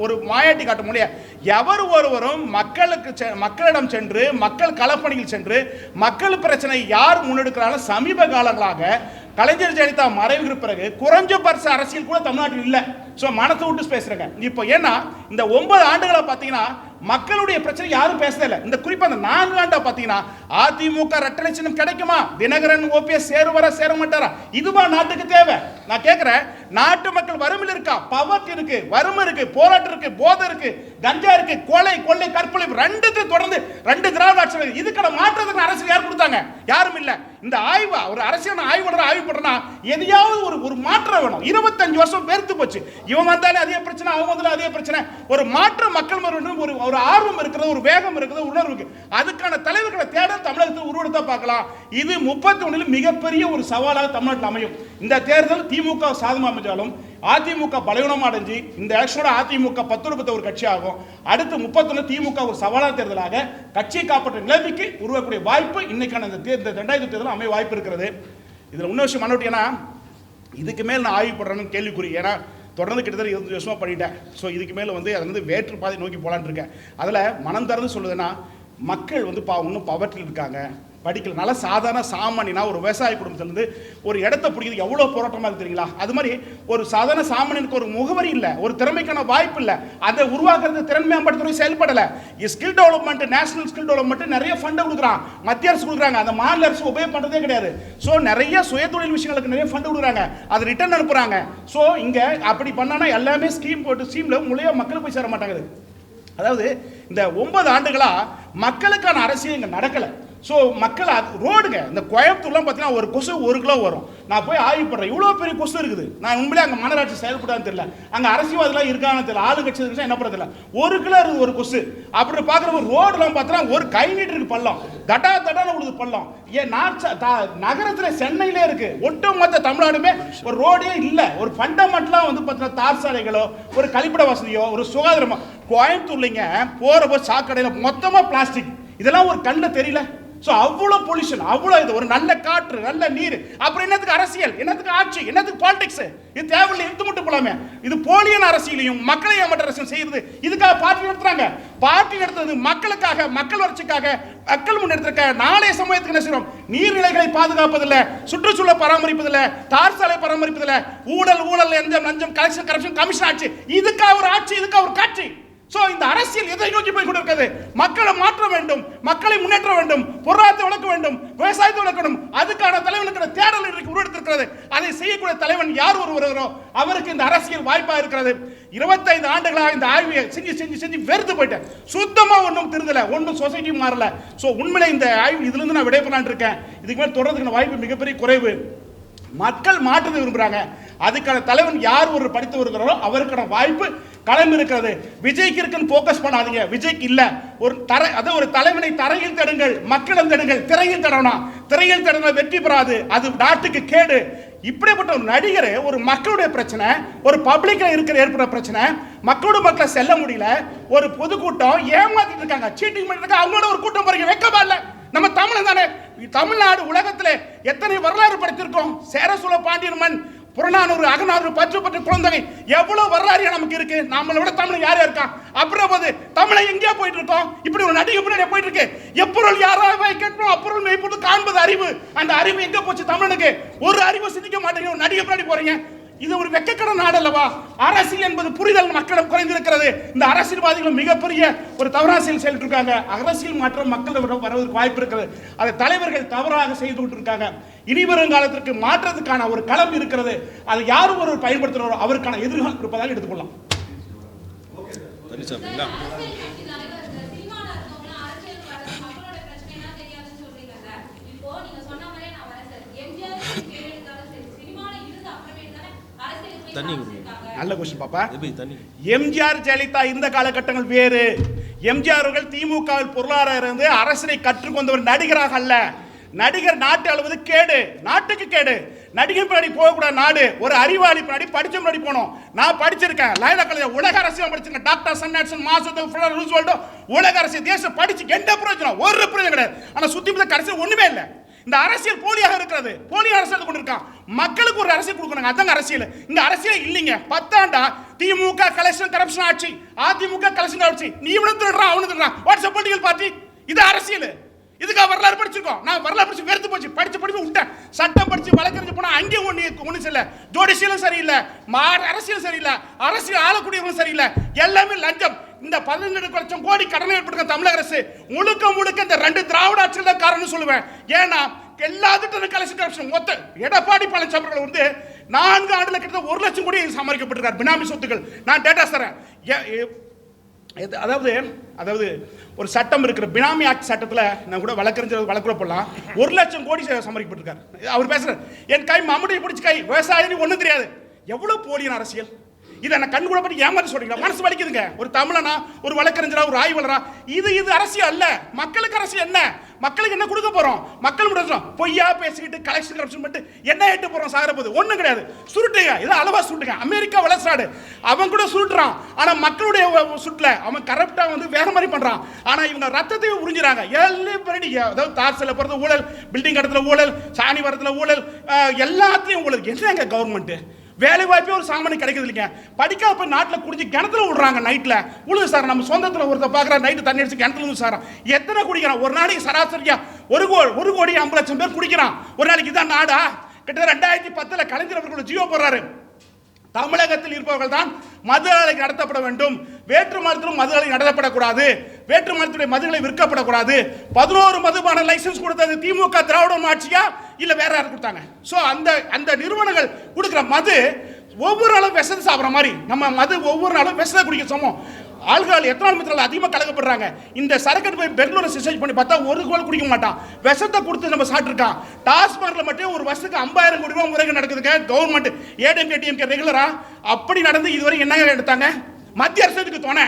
ஒரு மாயாட்டி காட்ட முடியாது. எவர் ஒருவரும் மக்களிடம் சென்று, மக்கள் களப்பணியில் சென்று, மக்கள் பிரச்சனை யார் முன்னெடுக்கிறாலும் சமீப காலங்களாக கலைஞர் ஜெயலலிதா மறைவுக்கு பிறகு குறைஞ்சபட்ச அரசியல் கூட தமிழ்நாட்டில் இல்லை. ஸோ மனத்தை விட்டு பேசுறேங்க. இப்போ ஏன்னா இந்த 9 ஆண்டுகளை பார்த்தீங்கன்னா மக்களுடைய பிரச்சனை யாரும் பேசவே இல்லை. இந்த குறிப்பா அந்த 4 ஆண்டா பார்த்தீங்கன்னா அதிமுக ரெட்டலை சின்னம் கிடைக்குமா, தினகரன் ஓபிஎஸ் சேருவாரா சேர மாட்டாரா, இதுவா நாட்டுக்கு தேவை? நான் கேட்கிறேன், நாட்டு மக்கள் வறுமையில் இருக்கா? பவர்ட்டி இருக்கு, வறுமை இருக்கு, போராட்டம் இருக்கு, போதை இருக்கு, கஞ்சா இருக்கு, கொலை கொள்ளை கற்பனை 2 தொடர்ந்து 2 திராவிட ஆட்சி. இதுக்கான மாற்றத்துக்கு அரசியல் யார் கொடுத்தாங்க? யாரும் இல்லை. இந்த ஆய்வு ஒரு அரசியல் ஆய்வு பண்றா எதையாவது ஒரு மாற்றம் வேணும். 25 வருஷம் பெருத்து போச்சு. இவன் வந்தாலே அதே பிரச்சனை, அவங்க வந்தாலும் அதே பிரச்சனை. ஒரு மாற்றம் மக்கள் ஒரு ஆர்வம் இருக்கிறது, ஒரு வேகம் இருக்கிறது, உணர்வு இருக்கு. அதுக்கான தலைவர்களை தேட தமிழகத்தில் உருவெடுத்தா பார்க்கலாம். இது 31 மிகப்பெரிய ஒரு சவாலாக தமிழ்நாட்டில் அமையும். இந்த தேர்தல் திமுக சாதகம் அமைஞ்சாலும் அதிமுக பலவீனம் அடைஞ்சு இந்த எலெக்ஷனோட அதிமுக 10 ஒரு கட்சி ஆகும். அடுத்து 31 திமுக ஒரு சவாலான தேர்தலாக கட்சியை காப்பாற்ற நிலைமைக்கு உருவாக்கக்கூடிய வாய்ப்பு இன்னைக்கான இந்த 2000 தேர்தல் அமைய வாய்ப்பு இருக்கிறது. இதுல இன்னொரு விஷயம் மனோட்டினா, இதுக்கு மேல் நான் ஆய்வு பண்றேன்னு கேள்விக்குறி. ஏன்னா தொடர்ந்து கிட்டத்தட்ட 20 வருஷமா பண்ணிட்டேன். ஸோ இதுக்கு மேலே அது வேற்று பாதை நோக்கி போலான்னு இருக்கேன். அதில் மனம் திறந்து சொல்லுதுன்னா, மக்கள் இன்னும் பவர்ட்டில் இருக்காங்க, படிக்கல, நல்ல சாதாரண சாமானியனா ஒரு விவசாய குடும்பத்திலிருந்து ஒரு இடத்த பிடிக்கிறது எவ்வளோ போராட்டமாக இருக்கு தெரியுங்களா? அது மாதிரி ஒரு சாதாரண சாமானியனுக்கு ஒரு முகவரி இல்லை, ஒரு திறமைக்கான வாய்ப்பு இல்லை, அதை உருவாக்குறது திறன் மேம்படுத்துறது செயல்படலை. Skill development, national skill development நிறைய ஃபண்டை கொடுக்குறான், மத்திய அரசு கொடுக்குறாங்க, அந்த மாநில அரசு உபயோக பண்ணுறதே கிடையாது. ஸோ நிறைய சுயதொழில் விஷயங்களுக்கு நிறைய ஃபண்டு கொடுக்குறாங்க, அது ரிட்டர்ன் அனுப்புகிறாங்க. ஸோ இங்கே அப்படி பண்ணானா எல்லாமே ஸ்கீம் போட்டு ஸ்கீமில் முறையாக மக்களுக்கு போய் சேர மாட்டாங்க. அதாவது இந்த 9 ஆண்டுகளா மக்களுக்கான அரசியல் இங்கே நடக்கலை. ஸோ மக்கள் ரோடுங்க, இந்த கோயம்புத்தூர்லாம் பார்த்தீங்கன்னா ஒரு கொசு 1 கிலோ வரும். நான் போய் ஆய்வு பண்ணுறேன், இவ்வளோ பெரிய கொசு இருக்குது. நான் உண்மையிலே அங்கே மாநகராட்சி செயல்படான்னு தெரியல, அங்கே அரசியல்வாதிலாம் இருக்கான்னு தெரியல, ஆளுங்கட்சி என்ன பண்ணுறது இல்லை, 1 கிலோ இருக்குது ஒரு கொசு. அப்படி பார்க்குற ரோடெலாம் பார்த்தீங்கன்னா ஒரு கை நீட்டருக்கு பள்ளம், தடா தடான உழுது பள்ளம். ஏன் நகரத்தில் சென்னையிலே இருக்கு, ஒட்டுமொத்த தமிழ்நாடுமே ஒரு ரோடே இல்லை. ஒரு ஃபண்டமெண்டலாக வந்து பார்த்தீங்கன்னா தார் சாலைகளோ ஒரு கழிப்பிட வசதியோ ஒரு சுகாதாரமோ கோயம்புத்தூர்லைங்க போகிறப்போ சாக்கடையில் மொத்தமாக பிளாஸ்டிக், இதெல்லாம் ஒரு கண்ணில் தெரியல. ஸோ அவ்வளோ பொல்யூஷன், அவ்வளோ இது ஒரு நல்ல காற்று நல்ல நீர், அப்புறம் என்னத்துக்கு அரசியல், என்னத்துக்கு ஆட்சி, என்னத்துக்கு பாலிடிக்ஸ்? இது தேவையில்லை, இழுத்து மட்டும் போலாமே. இது போலியான அரசியலையும் மக்களை ஏமாற்ற அரசியல் செய்யறது. இதுக்காக பார்ட்டி நடத்துறாங்க. பார்ட்டி நடத்துறது மக்களுக்காக, மக்கள் வளர்ச்சிக்காக, மக்கள் முன்னெடுத்திருக்க நாளைய சமூகத்துக்கு என்ன செய்யணும்? நீர்நிலைகளை பாதுகாப்பதில்லை, சுற்றுச்சூழல் பராமரிப்பதில்லை, தார் சாலை பராமரிப்பதில்லை, ஊழல் ஊழல் லஞ்சம் லஞ்சம் கலெக்ஷன் கரப்ஷன் கமிஷன் ஆட்சி. இதுக்காக ஒரு ஆட்சி, இதுக்காக ஒரு காட்சி. சோ இந்த அரசியல் எதை நோக்கி போய் கொண்டிருக்கிறது? மக்களை மாற்ற வேண்டும், மக்களை முன்னேற்ற வேண்டும், பொருளாதாரத்தை வளர்க்க வேண்டும், விவசாயத்தை வளர்க்கணும். அதுக்கான தலைவனுக்கு தேடல் இன்றைக்கு உருவெடுத்திருக்கிறது. அதை செய்யக்கூடிய தலைவன் யார் வருகிறோ அவருக்கு இந்த அரசியல் வாய்ப்பா இருக்கிறது. 25 ஆண்டுகளாக இந்த ஆய்வை செஞ்சு செஞ்சு செஞ்சு வெறுத்து போயிட்டேன். சுத்தமா ஒன்றும் திருந்தல, ஒன்றும் சொசைட்டி மாறல. சோ உண்மையிலே இந்த ஆய்வு இதுல இருந்து நான் விடைபெறலான்னு இருக்கேன். இதுக்கு மேல் தொடர்றதுக்கான வாய்ப்பு மிகப்பெரிய குறைவு. மக்கள் மாற்றத்தை விரும்புறாங்க. அதுக்கான தலைவன் யார் ஒரு படித்து வருகிறாரோ அவருக்கான வாய்ப்பு களம் இருக்கிறது. விஜய்க்கு இருக்குன்னு போக்கஸ் பண்ணாதீங்க, விஜய்க்கு இல்ல. ஒரு தலைவனை தரையில் தேடுங்கள், மக்களிடம் தேடுங்கள். திரையில் தேடணும், திரையில் தேடணும் வெற்றி பெறாது, அது நாட்டுக்கு கேடு. இப்படிப்பட்ட ஒரு நடிகர், ஒரு மக்களுடைய பிரச்சனை, ஒரு பப்ளிக்ல ஏற்படுற பிரச்சனை, மக்களோட மக்களை செல்ல முடியல, ஒரு பொதுக்கூட்டம் ஏமாத்திட்டு இருக்காங்க, சீட்டிங் பண்ணிட்டு இருக்காங்க, அவங்களோட ஒரு கூட்டம் போறீங்க, வெக்கமா இல்ல? நம்ம தமிழன் தானே. தமிழ்நாடு உலகத்தில் எத்தனை வரலாறு படைத்திருக்கோம். சேர சோழ பாண்டியன் மண், புறநானூறு, அகநானூறு, பற்று குழந்தை, எவ்வளவு வரலாறு நமக்கு இருக்கு. நம்மளை விட தமிழ் யாரா இருக்கா? அப்புறம் போது தமிழை எங்கேயா போயிட்டு இருக்கோம்? இப்படி ஒரு நடிகை பின்னாடி போயிட்டு இருக்கு. எப்பொருள் யாராவது கேட்கணும், அப்பொருள் மெய்ப்பொருள் காண்பது அறிவு. அந்த அறிவு எங்க போச்சு தமிழனுக்கு? ஒரு அறிவு சிந்திக்க மாட்டேங்க, ஒரு நடிகை பின்னாடி போறீங்க. இது ஒரு வெக்கக்கட நாடு அல்லவா? அரசியல் என்பது புரிதல் மக்களிடம் குறைந்திருக்கிறது. இந்த அரசியல்வாதிகள் மிகப்பெரிய ஒரு தவறான செயல் இருக்காங்க. அரசியல் மாற்றம் மக்களிடம் வருவதற்கு வாய்ப்பு இருக்கிறது. அதை தலைவர்கள் தவறாக செய்து கொண்டிருக்காங்க. இனி வரும் காலத்திற்கு மாற்றத்துக்கான ஒரு களம் இருக்கிறது. அதை யாரும் ஒரு பயன்படுத்துகிறாரோ அவருக்கான எதிர்காலம் இருப்பதாக எடுத்துக்கொள்ளலாம். நல்ல கொஸ்டின் பாப்பா. எம்ஜிஆர் ஜெயலலிதா இந்த காலகட்டங்கள் வேறு. எம்ஜிஆர் அவர்கள் திமுகவில் பொருளாதார இருந்து அரசியலை கற்றுக்கொண்டவர், நடிகராக அல்ல. நடிகர் நாட்டு அளவது கேடு, நாட்டுக்கு கேடு. நடிகை பின்னாடி போகக்கூடாது நாடு. ஒரு அறிவாளி பின்னாடி படிச்ச முன்னாடி போனோம். நான் படிச்சிருக்கேன், லைலா காலேஜ் உலக அரசியல் படிச்சிருக்கேன். டாக்டர் சன்னாட்சன், மாசோ, ரூஸ்வெல்ட், உலக அரசியல் தேசம் படிச்சு எந்த பிரயோஜனம்? ஒரு பிரயோஜனம் கிடையாது. ஆனா சுத்தி முத்த கடைசியில் ஒண்ணுமே இல்லை. இந்த அரசியல் போலியாக இருக்கிறது, போலி அரசியல் கொண்டிருக்கான். மக்களுக்கு ஒரு அரசியல் கொடுக்கணும், அதாங்க அரசியல். இந்த அரசியல் இல்லைங்க. 10 ஆண்டா திமுக கலெக்ஷன் கரப்ஷன் ஆட்சி, அதிமுக கலெக்ஷன் ஆட்சி. நீ இவனும் திருடுறான், அவனு திருடுறான். What's a political party? இது அரசியல். இதுக்காக வரலாறு படிச்சிருக்கோம். நான் வரலாறு படிச்சு வெறுத்து போச்சு, படிச்சு விட்டேன். சட்டம் படிச்சு வழக்கறிஞர் போனா அங்கேயும் ஒண்ணு சரியில்லை, ஜோடிஷியலும் சரியில்லை, அரசியல் சரியில்லை, அரசியல் ஆளக்கூடியவங்களும் சரியில்லை, எல்லாமே லஞ்சம். இந்த 12 லட்சம் கோடி கடனை ஏற்படுத்த தமிழக அரசு முழுக்க இந்த 2 திராவிட ஆட்சிகள் தான் காரணம் சொல்லுவேன். ஏன்னா எல்லாத்துக்கும் கலெக்ஷன் கரப்ஷன். மொத்த எடப்பாடி பழனிசாமி அவர்கள் வந்து 4 ஆண்டுல கிட்ட 1 லட்சம் கோடி சம்பாதிக்கப்பட்டிருக்கார் பினாமி சொத்துக்கள். நான் டேட்டா தரேன். அதாவது ஒரு சட்டம் இருக்கிற பினாமி ஆக்ட் சட்டத்தில் நான் கூட வழக்குற போடலாம். 1 லட்சம் கோடி சம்பாதிக்கப்பட்டிருக்காரு. அவர் பேசுறாரு, என் கை மம்முடைய பிடிச்ச கை, விவசாயம் ஒன்றும் தெரியாது. எவ்வளவு போலியான அரசியல்! இதை நான் கண் கூட பற்றி ஏமாற்றி சொல்றீங்களா? மனசு வலிக்குதுங்க. ஒரு தமிழனா, ஒரு வழக்கறிஞரா, ஒரு ஆய்வாளரா, இது அரசியல் அல்ல. மக்களுக்கு அரசியல் என்ன? மக்களுக்கு என்ன கொடுக்க போறோம்? மக்கள் முடியும் பொய்யா பேசிக்கிட்டு கலெக்ஷன் கரப்ஷன் பண்ணிட்டு என்ன ஏட்டு போறோம்? சாகிற போது ஒன்றும் கிடையாது. சுருட்டுங்க, இதை அளவா சுருட்டுங்க. அமெரிக்கா வளர்ச்சாடு, அவன் கூட சுருட்டுறான். ஆனா மக்களுடைய சுட்டுல அவன் கரப்டா வந்து வேற மாதிரி பண்றான். ஆனா இவங்க ரத்தத்தை உறிஞ்சுறாங்க. அதாவது தார் சில போறது ஊழல், பில்டிங் இடத்துல ஊழல், சாணி வரத்துல ஊழல், எல்லாத்தையும் ஊழல். என்னங்க கவர்மெண்ட்? வேலை வாய்ப்பே ஒரு சாமானியம் கிடைக்கிறது இல்லைங்க. படிக்காத போய் நாட்டில் குடிச்சு கிணத்துல விடுறாங்க. நைட்டில் உழுது சார், நம்ம சொந்தத்தில் ஒருத்தர் பார்க்குற நைட்டு தண்ணி அடிச்சு கிணத்துல வந்து சார் எத்தனை குடிக்கிறான் ஒரு நாளைக்கு? சராசரியா 1,50,00,000 பேர் குடிக்கிறான் ஒரு நாளைக்கு. இதான் நாடா? கிட்டத்தட்ட 2010 கலைஞர் அவர்கள் ஜியோ போடுறாரு, தமிழகத்தில் இருப்பவர்கள் தான் மது ஆலை நடத்தப்பட வேண்டும், வேற்று மாநிலத்திலும் மது ஆலை நடத்தப்படக்கூடாது, வேற்று மாநிலத்துடைய மதுகளை விற்கப்படக்கூடாது. 11 மதுபான லைசன்ஸ் கொடுத்தது திமுக திராவிட ஆட்சியா இல்ல வேற யாரும் கொடுத்தாங்க? ஸோ அந்த நிறுவனங்கள் கொடுக்குற மது ஒவ்வொரு நாளும் விஷத்தை சாப்பிட்ற மாதிரி நம்ம மது ஒவ்வொரு நாளும் விஷத்தை குடிக்க சமம். ஆள்கள் எத்தனை மீட்டரில் அதிகமாக கலக்கப்படுறாங்க. இந்த சரக்கு போய் பெங்களூர் ரிசர்ச் பண்ணி பார்த்தா ஒரு கோல் குடிக்க மாட்டான், விஷத்தை கொடுத்து நம்ம சாப்பிட்டுருக்கான். டாஸ்மார்க்ல மட்டும் ஒரு வருஷத்துக்கு 50,000 கோடி ரூபாய் முறைகள் நடக்குதுங்க. கவர்மெண்ட் ஏடிஎம்கே ரெகுலரா அப்படி நடந்து இதுவரை என்னங்க எடுத்தாங்க? மத்திய அரசுக்கு தோணை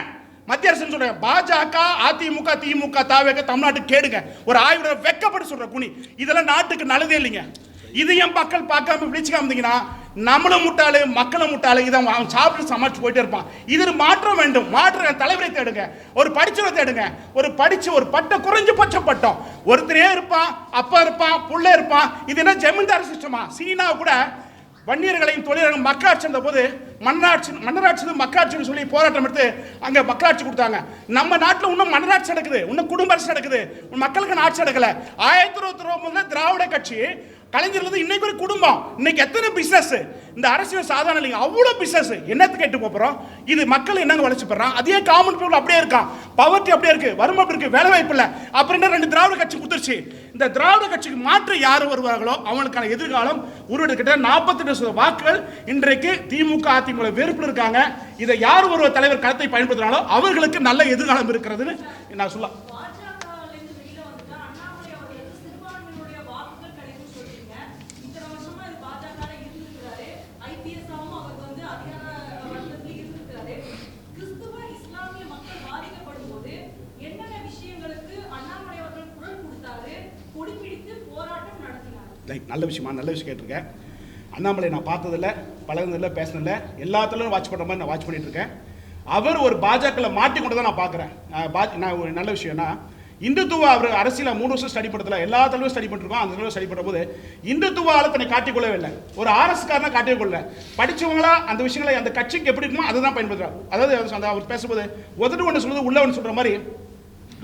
மத்திய அரசு சொல்றேன், பாஜக அதிமுக திமுக தாவேக தமிழ்நாட்டுக்கு கேடுங்க. ஒரு ஆய்வு வெக்கப்பட்டு சொல்ற குனி, இதெல்லாம் நாட்டுக்கு நல்லதே இல்லைங்க. இதையும் மக்கள் பார்க்காம விழிச்சுக்காமந்தீங்கன்னா நம்மளும் முட்டாளு மக்களும் முட்டாளு. இதை அவன் சாப்பிட்டு சமாளிச்சு போயிட்டே இருப்பான். இது மாற்றம் வேண்டும். மாற்ற தலைவரை தேடுங்க, ஒரு படிச்சவரை தேடுங்க. ஒரு படிச்சு ஒரு பட்டம் குறைஞ்சபட்ச பட்டம் ஒருத்தரே இருப்பான், அப்பா இருப்பான், புள்ள இருப்பான். இது என்ன ஜமீன்தார் சிஸ்டமா? சீனா கூட வன்னியர்களையும் தொழிலாளர்கள் மக்களாட்சி இருந்த போது மன்னராட்சி மக்களாட்சின்னு சொல்லி போராட்டம் எடுத்து அங்கே மக்களாட்சி கொடுத்தாங்க. நம்ம நாட்டில் இன்னும் மன்னராட்சி நடக்குது, இன்னும் குடும்ப அரசு நடக்குது, மக்களுக்கு ஆட்சி நடக்கல. 1929 திராவிட கட்சி கலைஞர்கள் இன்னைக்கு ஒரு குடும்பம். இன்னைக்கு எத்தனை பிசினஸ்? இந்த அரசியல் சாதாரண இல்லைங்க, அவ்வளோ பிசினஸ். என்னத்து கேட்டு போறோம்? இது மக்கள் என்னங்க வளர்ச்சி பெறான்? அதே காமன் பீப்புள் அப்படியே இருக்கான், பவர்ட்டி அப்படியே இருக்கு, வறுமை அப்படி இருக்கு, வேலை வாய்ப்பு இல்லை. அப்புறம் 2 திராவிட கட்சி குதிர்ச்சி. இந்த திராவிட கட்சிக்கு மாற்று யார் வருவார்களோ அவங்களுக்கான எதிர்காலம் உருவெடுக்கிட்ட 48% வாக்குகள் இன்றைக்கு திமுக அதிமுக வெறுப்பில் இருக்காங்க. இதை யார் ஒரு தலைவர் களத்தை பயன்படுத்தினாலோ அவர்களுக்கு நல்ல எதிர்காலம் இருக்கிறதுன்னு நான் சொல்லலாம். நல்ல விஷயமா, நல்ல விஷயம் கேட்டிருக்கேன். அண்ணாமலை நான் பார்த்ததில்ல, பழகுனதில்லை, பேசினதில்லை, எல்லாத்துலையும் வாட்ச் பண்ணுற மாதிரி நான் வாட்ச் பண்ணிட்டு இருக்கேன். அவர் ஒரு பாஜகவில் மாட்டிக்கொண்டு தான் நான் பார்க்குறேன். நான் ஒரு நல்ல விஷயம்னா இந்துத்துவ அவர் அரசியல் 3 வருஷம் ஸ்டடி பண்ணுறதுல எல்லா தலைவரும் ஸ்டடி பண்ணிருக்கோம். அந்த தலைவர் ஸ்டடி பண்ணுற போது இந்துத்துவால தன்னை காட்டிக்கொள்ளவே இல்லை, ஒரு RS காரனா காட்டிக்கொள்ள படிச்சவங்களா அந்த விஷயங்களை அந்த கட்சிக்கு எப்படி இருக்குமோ அதை தான் பயன்படுத்துறாரு. அதாவது அவர் பேசும்போது உதட்டு ஒன்று சொல்லுவது உள்ள ஒன்று சொல்கிற மாதிரி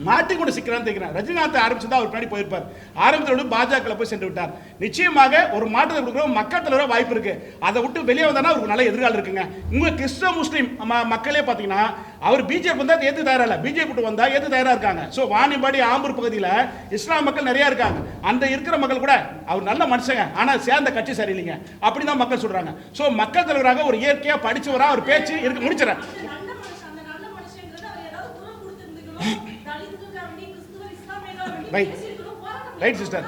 மாட்டிக்கொண்டு சிக்கிறான்னு தெரிகிறேன். ரஜினிகாந்த் ஆரம்பிச்சு அவர் பின்னாடி போயிருப்பார். ஆரம்பத்தோடு பாஜக போய் சென்று விட்டார். நிச்சயமாக ஒரு மாற்றத்தை கொடுக்குற மக்கள் தலைவராக வாய்ப்பு இருக்கு. அதை விட்டு வெளியே வந்தானா அவருக்கு நல்ல எதிர்காலம் இருக்குங்க. உங்க கிறிஸ்தவ முஸ்லீம் மக்களே பார்த்தீங்கன்னா அவர் பிஜேபி வந்தால் ஏற்று தயாரா இல்லை, பிஜேபி விட்டு வந்தால் ஏற்று தயாராக இருக்காங்க. ஸோ வாணிபாடி ஆம்பூர் பகுதியில் இஸ்லாம் மக்கள் நிறையா இருக்காங்க. அந்த இருக்கிற மக்கள் கூட அவர் நல்ல மனுஷங்க, ஆனால் சேர்ந்த கட்சி சரியில்லைங்க அப்படி தான் மக்கள் சொல்றாங்க. ஸோ மக்கள் தலைவராக ஒரு இயற்கையாக படிச்சவராக ஒரு பேச்சு இருக்கு. முடிச்சிடறேன். ரைட் சிஸ்டர்,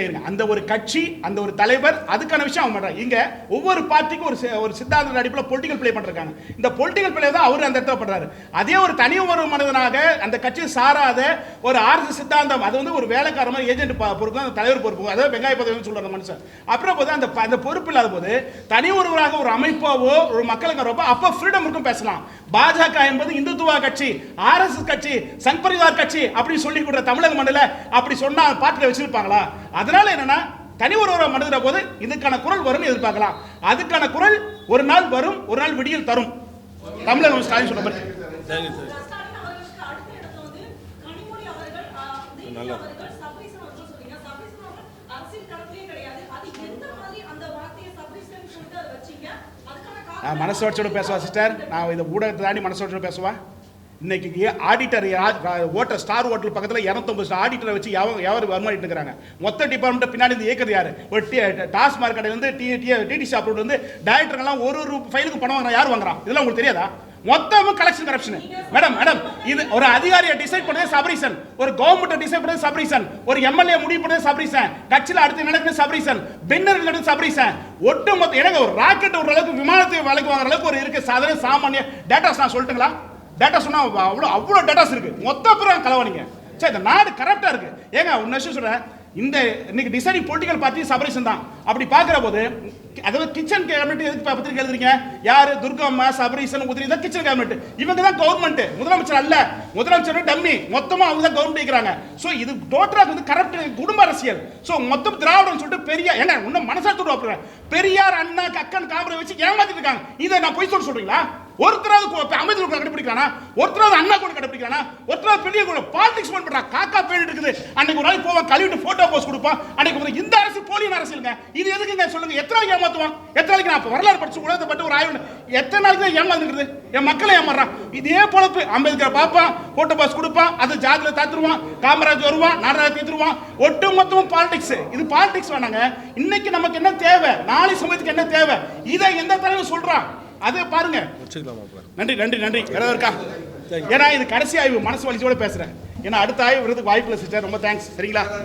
இருங்க. அந்த ஒரு கட்சி, அந்த ஒரு தலைவர், அதுக்கான விஷயம் அவங்க பண்றாங்க. இங்க ஒவ்வொரு பார்ட்டிக்கும் ஒரு சித்தாந்த அடிப்படையில் பொலிட்டிக்கல் பிளே பண்றாங்க. இந்த பொலிட்டிக்கல் பிளே தான் அவர் அந்த இடத்துல பண்றாரு. அதே ஒரு தனி ஒரு மனிதனாக அந்த கட்சியை சாராத ஒரு RS சித்தாந்தம், அது வந்து ஒரு வேலைக்கார மாதிரி ஏஜென்ட் பொறுப்பு, அந்த தலைவர் பொறுப்பு, அதாவது வெங்காய பதவி சொல்ற மனுஷன். அப்புறம் போது அந்த பொறுப்பு இல்லாத போது தனி ஒருவராக ஒரு அமைப்பாவோ ஒரு மக்களுக்கு ரொம்ப அப்ப ஃப்ரீடம் இருக்கும் பேசலாம். பாஜக என்பது இந்துத்துவ கட்சி, RS கட்சி, சங் பரிவார் கட்சி அப்படி சொல்லி கொடுற தமிழக மண்டல அப்படி சொன்னா பார்த்து வச்சிருப்பாங்களா? அதனால என்னன்னா தனி ஒருவரை மனதிற போது இதுக்கான குரல் வரும் எதிர்பார்க்கலாம். அதுக்கான குரல் ஒரு நாள் வரும், ஒரு நாள் விடியல் தரும். தமிழக ஸ்டாலின் சொன்ன மாதிரி நான் மனசோட பேசுவா சிஸ்டர். நான் இதை ஊடகத்தை தாண்டி மனசோட பேசுவா. இன்னைக்கு ஆடிட்டர் ஓட்டர் ஸ்டார் ஹோட்டல் பக்கத்தில் 250 ஆடிட்டரை வச்சு யாரும் வருமானிட்டு இருக்கிறாங்க. மொத்த டிபார்ட்மெண்ட் பின்னாடி இருந்து இயக்குறது யாரு? ஒரு டாஸ்மார்க் கடையிலிருந்து டிடிசி அப்ரூவ் வந்து டைரக்டர்லாம் ஒரு ஃபைலுக்கு பணம் வாங்குறான். யார் வாங்குறான்? இதெல்லாம் உங்களுக்கு தெரியாதா? மொத்தமும் கலெக்ஷன் கரப்ஷன். மேடம் இது ஒரு அதிகாரியை டிசைட் பண்ணதே சப்ரீசன், ஒரு கவர்மெண்ட் டிசைட் பண்ணதே சப்ரீசன், ஒரு எம்எல்ஏ முடிவு பண்ணதே சப்ரீசன், கட்சியில் அடுத்து நடக்குது சப்ரீசன், பின்னர் நடக்குது சப்ரீசன். ஒட்டு மொத்த எனக்கு ஒரு ராக்கெட் ஒரு அளவுக்கு விமானத்தை விலைக்கு வாங்குற அளவுக்கு ஒரு இருக்கு சாதாரண சாமானிய டேட்டாஸ். நான் சொல்லட்டுங்களா? டேட்டா சொன்னா அவ்வளோ டேட்டாஸ் இருக்கு. மொத்த பேரும் கலவானிங்க. சரி, இந்த நாடு கரெக்டா இருக்கு. ஏங்க ஒன்னு விஷயம் சொல்றேன், இந்த இன்னைக்கு டிசைனிங் பொலிட்டிக்கல் பார்ட்டி சபரேஷன் தான். அப்படி பார்க்கிற போது அதாவது கிச்சன் கேபினெட் எதுக்கு பத்திரிக்கை எழுதுறீங்க? யாரு? துர்கம்மா, சபரீசன், உதிரி தான் கிச்சன் கேபினெட். இவங்க தான் கவர்மெண்ட், முதலமைச்சர் அல்ல. முதலமைச்சர் டம்மி, மொத்தமா அவங்க தான் கவர்மெண்ட் இருக்கிறாங்க. சோ இது டோட்டலா வந்து கரப்ட் குடும்ப அரசியல். சோ மொத்தம் திராவிடம் சொல்லிட்டு பெரிய என்ன இன்னும் மனசாத்துட்டு வாப்புறேன். பெரியார், அண்ணா, கக்கன், காமரை வச்சு ஏமாத்திட்டு இருக்காங்க. இதை நான் பொய் சொல்றீங்களா? ஒருத்தராவது அமைச்சர் கூட கடைபிடிக்கிறானா? ஒருத்தராவது அண்ணா கூட கடைபிடிக்கிறானா? ஒருத்தராவது பெரிய கூட பாலிடிக்ஸ் பண்றான். காக்கா பேர் இருக்குது. அன்னைக்கு ஒரு நாள் போவான், கழுவிட்டு போட்டோ போஸ்ட் கொடுப்பான். அன்னைக்கு இந்த அரசு போலியான அரசியலுங்க. இது எதுக்குங்க சொல்லுங்க? எத்தனை நாளைக்கு ஏமாத்துவான்? எத்தனை நாளைக்கு? நான் வரலாறு படிச்சு உலகத்தை பட்டு ஒரு ஆய்வு எத்தனை நாளைக்கு தான் ஏமாந்துருக்குது? என் மக்களை ஏமாறான். இதே பொழப்பு. அம்பேத்கர் பார்ப்பான், போட்டோ பாஸ் கொடுப்பான், அது ஜாதியில தாத்துருவான், காமராஜ் வருவான், நடராஜ் தீத்துருவான். ஒட்டு மொத்தமும் பாலிடிக்ஸ். இது பாலிடிக்ஸ் வேணாங்க. இன்னைக்கு நமக்கு என்ன தேவை? நாளை சமயத்துக்கு என்ன தேவை? இதை எந்த தலைவர் சொல்றான்? அதை பாருங்க. நன்றி நன்றி நன்றி. வேற இருக்கா? ஏன்னா இது கடைசி ஆய்வு. மனசு வலிச்சோட பேசுறேன். ஏன்னா அடுத்த ஆய்வு விருதுக்கு வாய்ப்பு இல்லை சிஸ்டர். ரொம்ப தேங்க்ஸ். சரிங்களா?